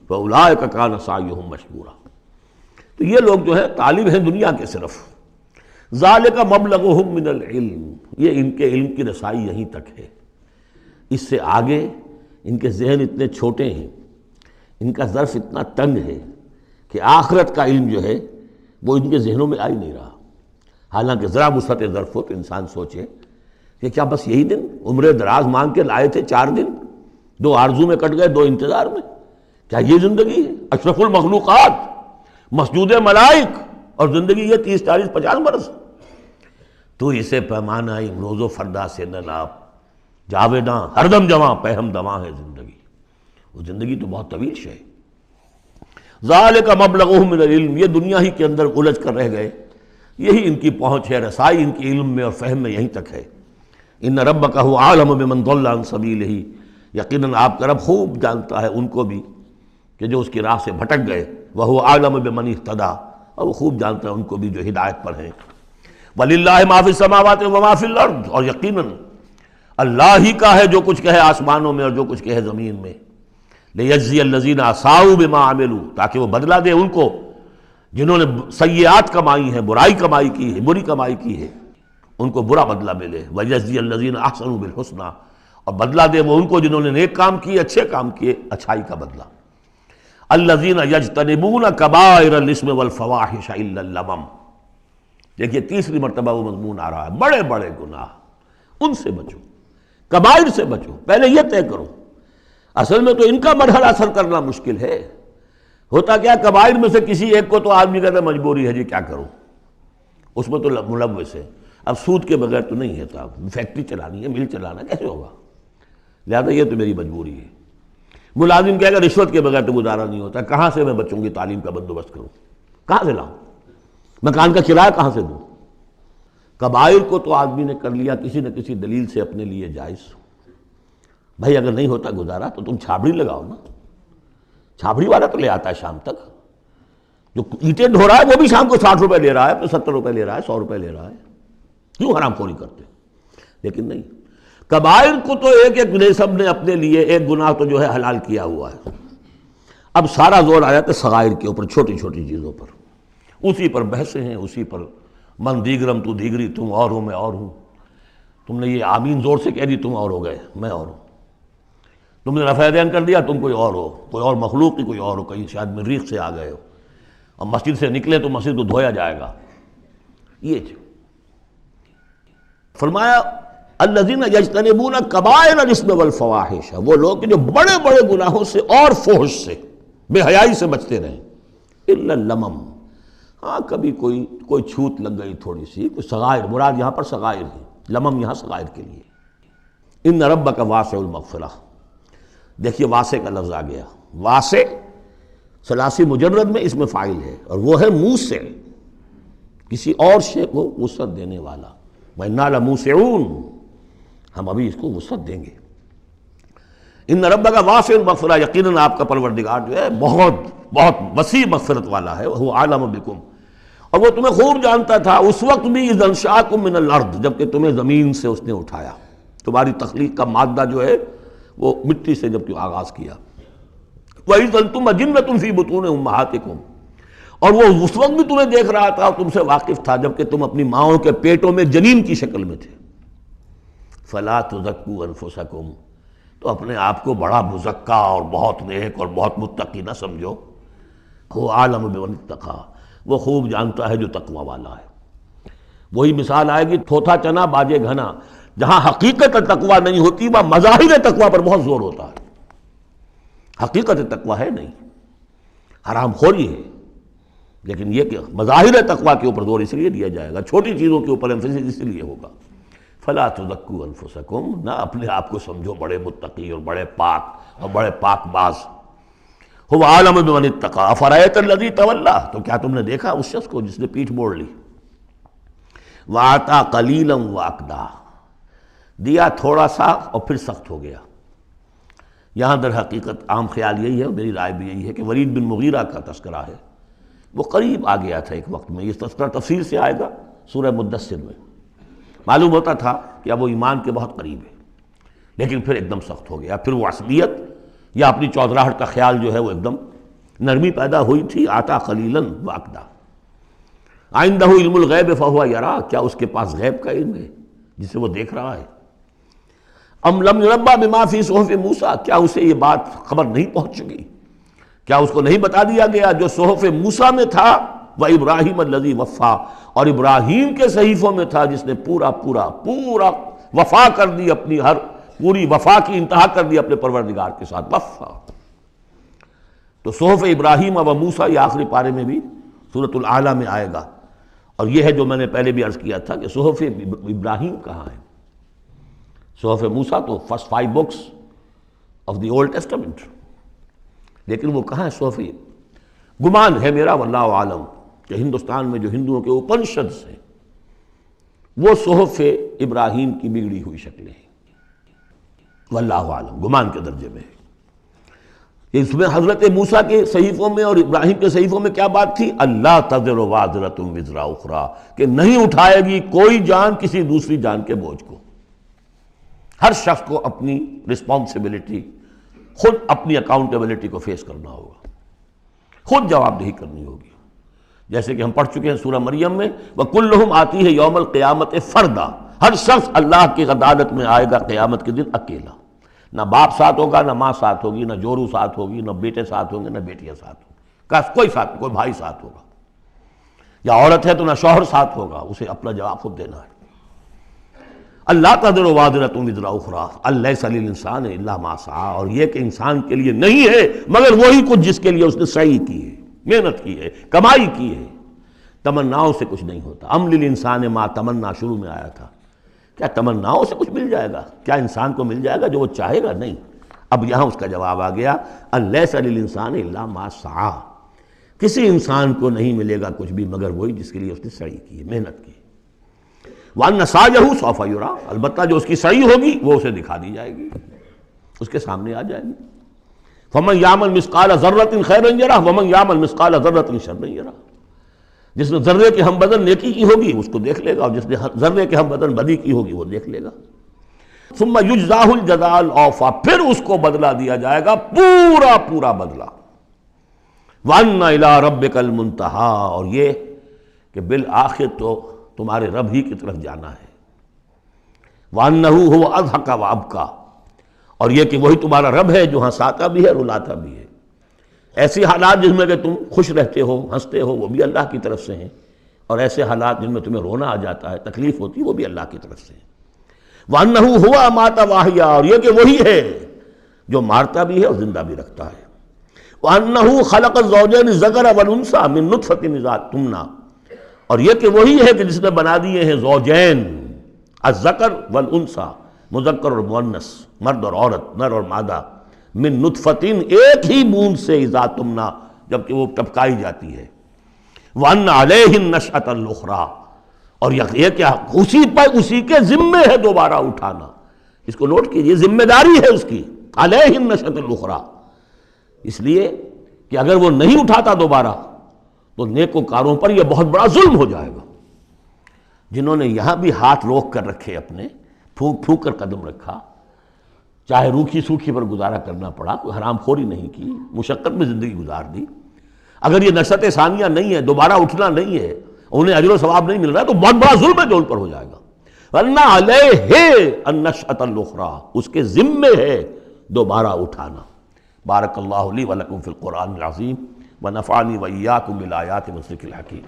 فاولئک کان سعیهم مشکورا۔ تو یہ لوگ جو ہے طالب ہیں دنیا کے صرف، ذالک مبلغهم من العلم، یہ ان کے علم کی رسائی یہیں تک ہے، اس سے آگے ان کے ذہن اتنے چھوٹے ہیں، ان کا ظرف اتنا تنگ ہے کہ آخرت کا علم جو ہے وہ ان کے ذہنوں میں آ ہی نہیں رہا۔ حالانکہ ذرا وسعت ظرف ہو تو انسان سوچے کہ کیا بس یہی دن عمر دراز مانگ کے لائے تھے، 4 دن، 2 آرزو میں کٹ گئے، 2 انتظار میں، کیا یہ زندگی ہے؟ اشرف المخلوقات، مسجود ملائک، اور زندگی یہ 30 40 50 برس؟ تو اسے پیمانہ روز و فردا سے نہ ناپ، جاویداں ہر دم جواں، پہم دواں ہے زندگی، وہ زندگی تو بہت طویل شے۔ ذالک مبلغہم من العلم، یہ دنیا ہی کے اندر الجھ کر رہ گئے، یہی ان کی پہنچ ہے، رسائی ان کی علم میں اور فہم میں یہیں تک ہے۔ ان ربک هو اعلم بمن ضل عن سبیلہ، یقیناً آپ کا رب خوب جانتا ہے ان کو بھی کہ جو اس کی راہ سے بھٹک گئے، وہو اعلم بمن اہتدی، اور وہ خوب جانتا ہے ان کو بھی جو ہدایت پر ہیں۔ وَلِلَّهِ مَا فِي السَّمَاوَاتِ وَمَا فِي الْأَرْضِ، اور یقیناً اللہ ہی کا ہے جو کچھ کہے آسمانوں میں اور جو کچھ کہے زمین میں۔ لِيَجْزِيَ الَّذِينَ أَسَاءُوا بِمَا عَمِلُوا، تاکہ وہ بدلہ دے ان کو جنہوں نے سیئات کمائی ہیں، برائی کمائی کی ہے، بری کمائی کی ہے، ان کو برا بدلہ ملے۔ وَيَجْزِيَ الَّذِينَ أَحْسَنُوا بِالْحُسْنَى، اور بدلہ دے وہ ان کو جنہوں نے نیک کام کیے، اچھے کام کیے، اچھائی کا بدلہ۔ الَّذِينَ يَجْتَنِبُونَ كَبَائِرَ الْإِثْمِ وَالْفَوَاحِشَ إِلَّا اللَّمَمَ، دیکھیے تیسری مرتبہ وہ مضمون آ رہا ہے، بڑے بڑے گناہ، ان سے بچو، کبائر سے بچو، پہلے یہ طے کرو۔ اصل میں تو ان کا مرحلہ اثر کرنا مشکل ہے، ہوتا کیا کبائر میں سے کسی ایک کو تو آدمی کہتا ہے مجبوری ہے جی کیا کروں، اس میں تو ملوث ہے، اب سود کے بغیر تو نہیں ہوتا، فیکٹری چلانی ہے، مل چلانا کیسے ہوگا، لہذا یہ تو میری مجبوری ہے۔ ملازم کہے گا رشوت کے بغیر تو گزارا نہیں ہوتا، کہاں سے میں بچوں کی تعلیم کا بندوبست کروں، کہاں سے لاؤں، مکان کا کرایہ کہاں سے دوں۔ کبائر کو تو آدمی نے کر لیا کسی نہ کسی دلیل سے اپنے لیے جائز، بھائی اگر نہیں ہوتا گزارا تو تم چھابڑی لگاؤ نا، چھابڑی والا تو لے آتا ہے شام تک، جو اینٹیں ڈھو رہا ہے وہ بھی شام کو 60 روپے لے رہا ہے، تو 70 روپے لے رہا ہے، 100 روپے لے رہا ہے، کیوں حرام خوری کرتے؟ لیکن نہیں، کبائر کو تو ایک ایک نے سب نے اپنے لیے ایک گناہ تو جو ہے حلال کیا ہوا ہے۔ اب سارا زور آیا کہ صغائر کے اوپر، چھوٹی چھوٹی چیزوں پر، اسی پر بحثیں ہیں، اسی پر من دیگرم تو دیگری، تم اور ہو میں اور ہوں، تم نے یہ آمین زور سے کہہ دی تم اور ہو گئے میں اور ہوں، تم نے رفع دین کر دیا تم کوئی اور ہو، کوئی اور مخلوق ہی کوئی اور ہو، کہیں شاید مریخ سے آ گئے ہو، اور مسجد سے نکلے تو مسجد کو دھویا جائے گا۔ یہ فرمایا الذین یجتنبون کبائر الاسم والفواحش، وہ لوگ جو بڑے بڑے گناہوں سے اور فحش سے، بے حیائی سے بچتے رہیں، الا اللمم، ہاں کبھی کوئی چھوت لگ گئی تھوڑی سی، کوئی صغائر، مراد یہاں پر صغائر ہیں، لمم یہاں صغائر کے لیے۔ ان ربک واسع المغفرہ، دیکھیے واسع کا لفظ آ گیا، واسع ثلاثی مجرد میں اس میں فاعل ہے، اور وہ ہے موسع، کسی اور شے کو وسعت دینے والا، وَإِنَّا لَمُوسِعُونَ، ہم ابھی اس کو وسعت دیں گے۔ ان ربک واسع المغفرہ، یقیناً آپ کا پروردگار جو ہے بہت بہت وسیع مغفرت والا ہے، وہ عالم بکم، اور وہ تمہیں خوب جانتا تھا اس وقت بھی اذ انشاکم من الارض، جبکہ تمہیں زمین سے اس نے اٹھایا، تمہاری تخلیق کا مادہ جو ہے وہ مٹی سے جب کہ آغاز کیا۔ وَإِذْ أَنْتُمْ أَجِنَّةٌ فِي بُطُونِ أُمَّهَاتِكُمْ، اور وہ اس وقت بھی تمہیں دیکھ رہا تھا اور تم سے واقف تھا جبکہ تم اپنی ماؤں کے پیٹوں میں جنین کی شکل میں تھے۔ فَلَا تُزَكُّوا أَنفُسَكُمْ، تو اپنے آپ کو بڑا مزکا اور بہت نیک اور بہت متقی نہ سمجھو، وہ عالم بمن اتقی، وہ خوب جانتا ہے جو تقوی والا ہے۔ وہی مثال آئے گی تھوتھا چنا باجے گھنا، جہاں حقیقت تقوی نہیں ہوتی وہاں مظاہر تقوی پر بہت زور ہوتا ہے، حقیقت تقوی ہے نہیں، حرام خوری ہے، لیکن یہ کہ مظاہر تقوی کے اوپر زور اس لیے دیا جائے گا، چھوٹی چیزوں کے اوپر ایمفیسس اس لیے ہوگا۔ فلا تزکوا انفسکم، نہ اپنے آپ کو سمجھو بڑے متقی اور بڑے پاک اور بڑے پاک باز۔ هو عالم بمن اتقى افرأيت الذي تولى، تو کیا تم نے دیکھا اس شخص کو جس نے پیٹھ موڑ لی، وَأَعْطَى قَلِيلًا وَأَكْدَى، دیا تھوڑا سا اور پھر سخت ہو گیا۔ یہاں در حقیقت عام خیال یہی ہے، اور میری رائے بھی یہی ہے کہ ولید بن مغیرہ کا تذکرہ ہے، وہ قریب آ گیا تھا ایک وقت میں، یہ تذکرہ تفسیر سے آئے گا سورہ مدثر میں، معلوم ہوتا تھا کہ اب وہ ایمان کے بہت قریب ہے، لیکن پھر ایک دم سخت ہو گیا، پھر وہ عصبیت یا اپنی چودراہٹ کا خیال جو ہے وہ ایک دم نرمی پیدا ہوئی تھی۔ آتا قلیلاً واقدا، عندہ علم الغیب فہو یرا، کیا اس کے پاس غیب کا علم ہے جسے وہ دیکھ رہا ہے؟ ام لم ينبأ بما فی صحف موسیٰ، کیا اسے یہ بات خبر نہیں پہنچ چکی، کیا اس کو نہیں بتا دیا گیا جو صحف موسیٰ میں تھا، وَإِبْرَاهِيمَ الَّذِي وَفَّى، اور ابراہیم کے صحیفوں میں تھا جس نے پورا وفا کر دی، اپنی ہر پوری وفا کی انتہا کر دی اپنے پروردگار کے ساتھ، وفا۔ تو صحف ابراہیم و موسیٰ یہ آخری پارے میں بھی سورۃ الاعلیٰ میں آئے گا، اور یہ ہے جو میں نے پہلے بھی عرض کیا تھا کہ صحف ابراہیم کہاں ہے، صحف موسیٰ تو first 5 books of the old testament, لیکن وہ کہاں ہے صحف گمان ہے میرا واللہ عالم کہ ہندوستان میں جو ہندوؤں کے اپنشدس ہیں وہ صحف ابراہیم کی بگڑی ہوئی شکلیں ہیں، واللہ عالم، گمان کے درجے میں ہے۔ اس میں حضرت موسیٰ کے صحیفوں میں اور ابراہیم کے صحیفوں میں کیا بات تھی؟ اللہ تزر وازرۃ وزر اخری، کہ نہیں اٹھائے گی کوئی جان کسی دوسری جان کے بوجھ کو۔ ہر شخص کو اپنی رسپانسبلٹی، خود اپنی اکاؤنٹیبلٹی کو فیس کرنا ہوگا، خود جواب دہی کرنی ہوگی۔ جیسے کہ ہم پڑھ چکے ہیں سورہ مریم میں، وَكُلُّهُمْ آتِيهِ يَوْمَ الْقِيَامَةِ فَرْدًا، ہر شخص اللہ کی عدالت میں آئے گا قیامت کے دن اکیلا، نہ باپ ساتھ ہوگا، نہ ماں ساتھ ہوگی، نہ جورو ساتھ ہوگی، نہ بیٹے ساتھ ہوں گے، نہ بیٹیاں ساتھ ہوں گی، کوئی ساتھ، کوئی بھائی ساتھ ہوگا، یا عورت ہے تو نہ شوہر ساتھ ہوگا، اسے اپنا جواب خود دینا ہے۔ اللہ تزر وازرۃ وزر اخری الیس للانسان الا ما سعی، اور یہ کہ انسان کے لیے نہیں ہے مگر وہی کچھ جس کے لیے اس نے سعی کی ہے، محنت کی ہے، کمائی کی ہے۔ تمناؤں سے کچھ نہیں ہوتا۔ ام للانسان ما تمنا شروع میں آیا تھا، کیا تمناؤں سے کچھ مل جائے گا؟ کیا انسان کو مل جائے گا جو وہ چاہے گا؟ نہیں۔ اب یہاں اس کا جواب آ گیا، الیس للانسان الا ما سعی، کسی انسان کو نہیں ملے گا کچھ بھی مگر وہی جس کے لیے اس نے سعی کی ہے، محنت کی ہے۔ وَأَنَّ سَعْيَهُ سَوْفَ يُرَىٰ، البتہ جو اس کی سعی ہوگی وہ اسے دکھا دی جائے گی، اس کے سامنے آ جائے گی۔ فَمَنْ يَعْمَلْ مِثْقَالَ ذَرَّةٍ خَيْرًا يَرَهُ وَمَنْ يَعْمَلْ مِثْقَالَ ذَرَّةٍ شَرًّا يَرَهُ، جس نے ذرے کے ہم بدن نیکی کی ہوگی اس کو دیکھ لے گا، اور جس نے ذرے کے ہم بدن بدی کی ہوگی وہ دیکھ لے گا۔ ثُمَّ يُجْزَاهُ الْجَزَاءَ الْأَوْفَىٰ، پھر اس کو بدلہ دیا جائے گا پورا پورا بدلہ۔ وَأَنَّ إِلَىٰ رَبِّكَ الْمُنتَهَىٰ، اور یہ کہ بالآخر تو تمہارے رب ہی کی طرف جانا ہے۔ وَأَنَّهُ هُوَ أَضْحَكَ وَأَبْكَىٰ، اور یہ کہ وہی تمہارا رب ہے جو ہنساتا بھی ہے رلاتا بھی ہے۔ ایسی حالات جن میں کہ تم خوش رہتے ہو، ہنستے ہو، وہ بھی اللہ کی طرف سے ہیں، اور ایسے حالات جن میں تمہیں رونا آ جاتا ہے، تکلیف ہوتی ہے، وہ بھی اللہ کی طرف سے ہیں۔ وَأَنَّهُ هُوَ أَمَاتَ وَأَحْيَا، اور یہ کہ وہی ہے جو مارتا بھی ہے اور زندہ بھی رکھتا ہے۔ وَأَنَّهُ خَلَقَ الزَّوْجَيْنِ الذَّكَرَ وَالْأُنثَىٰ مِن نُطْفَةٍ إِذَا تُمْنَىٰ، اور یہ کہ وہی ہے کہ جس نے بنا دیے ہیں زوجین، الذکر والانثیٰ، مذکر اور مؤنث، مرد اور عورت، نر اور مادہ، من نطفتن، ایک ہی بوند سے، اذا تمنا، جبکہ وہ ٹپکائی جاتی ہے۔ وَأَنَّ عَلَيْهِ النَّشْأَةَ الْأُخْرَىٰ، اور یہ کیا اسی پر، اسی کے ذمے ہے دوبارہ اٹھانا۔ اس کو نوٹ کیجئے، ذمہ داری ہے اس کی، عَلَيْهِ النَّشْأَةَ الْأُخْرَىٰ، اس لیے کہ اگر وہ نہیں اٹھاتا دوبارہ تو نیکوکاروں پر یہ بہت بڑا ظلم ہو جائے گا، جنہوں نے یہاں بھی ہاتھ روک کر رکھے، اپنے پھونک پھونک کر قدم رکھا، چاہے روکھی سوکھی پر گزارا کرنا پڑا، کوئی حرام خوری نہیں کی، مشقت میں زندگی گزار دی۔ اگر یہ نشأت ثانیہ نہیں ہے، دوبارہ اٹھنا نہیں ہے، انہیں اجر و ثواب نہیں مل رہا، تو بہت بڑا ظلم ہے جو ان پر ہو جائے گا۔ وَأَنَّ عَلَيْهِ النَّشْأَةَ الْأُخْرَىٰ، اس کے ذمے ہے دوبارہ اٹھانا۔ بارک اللہ لی ولکم فی القرآن العظیم ونفعنی وإیاکم بالآیات والذکر الحکیم۔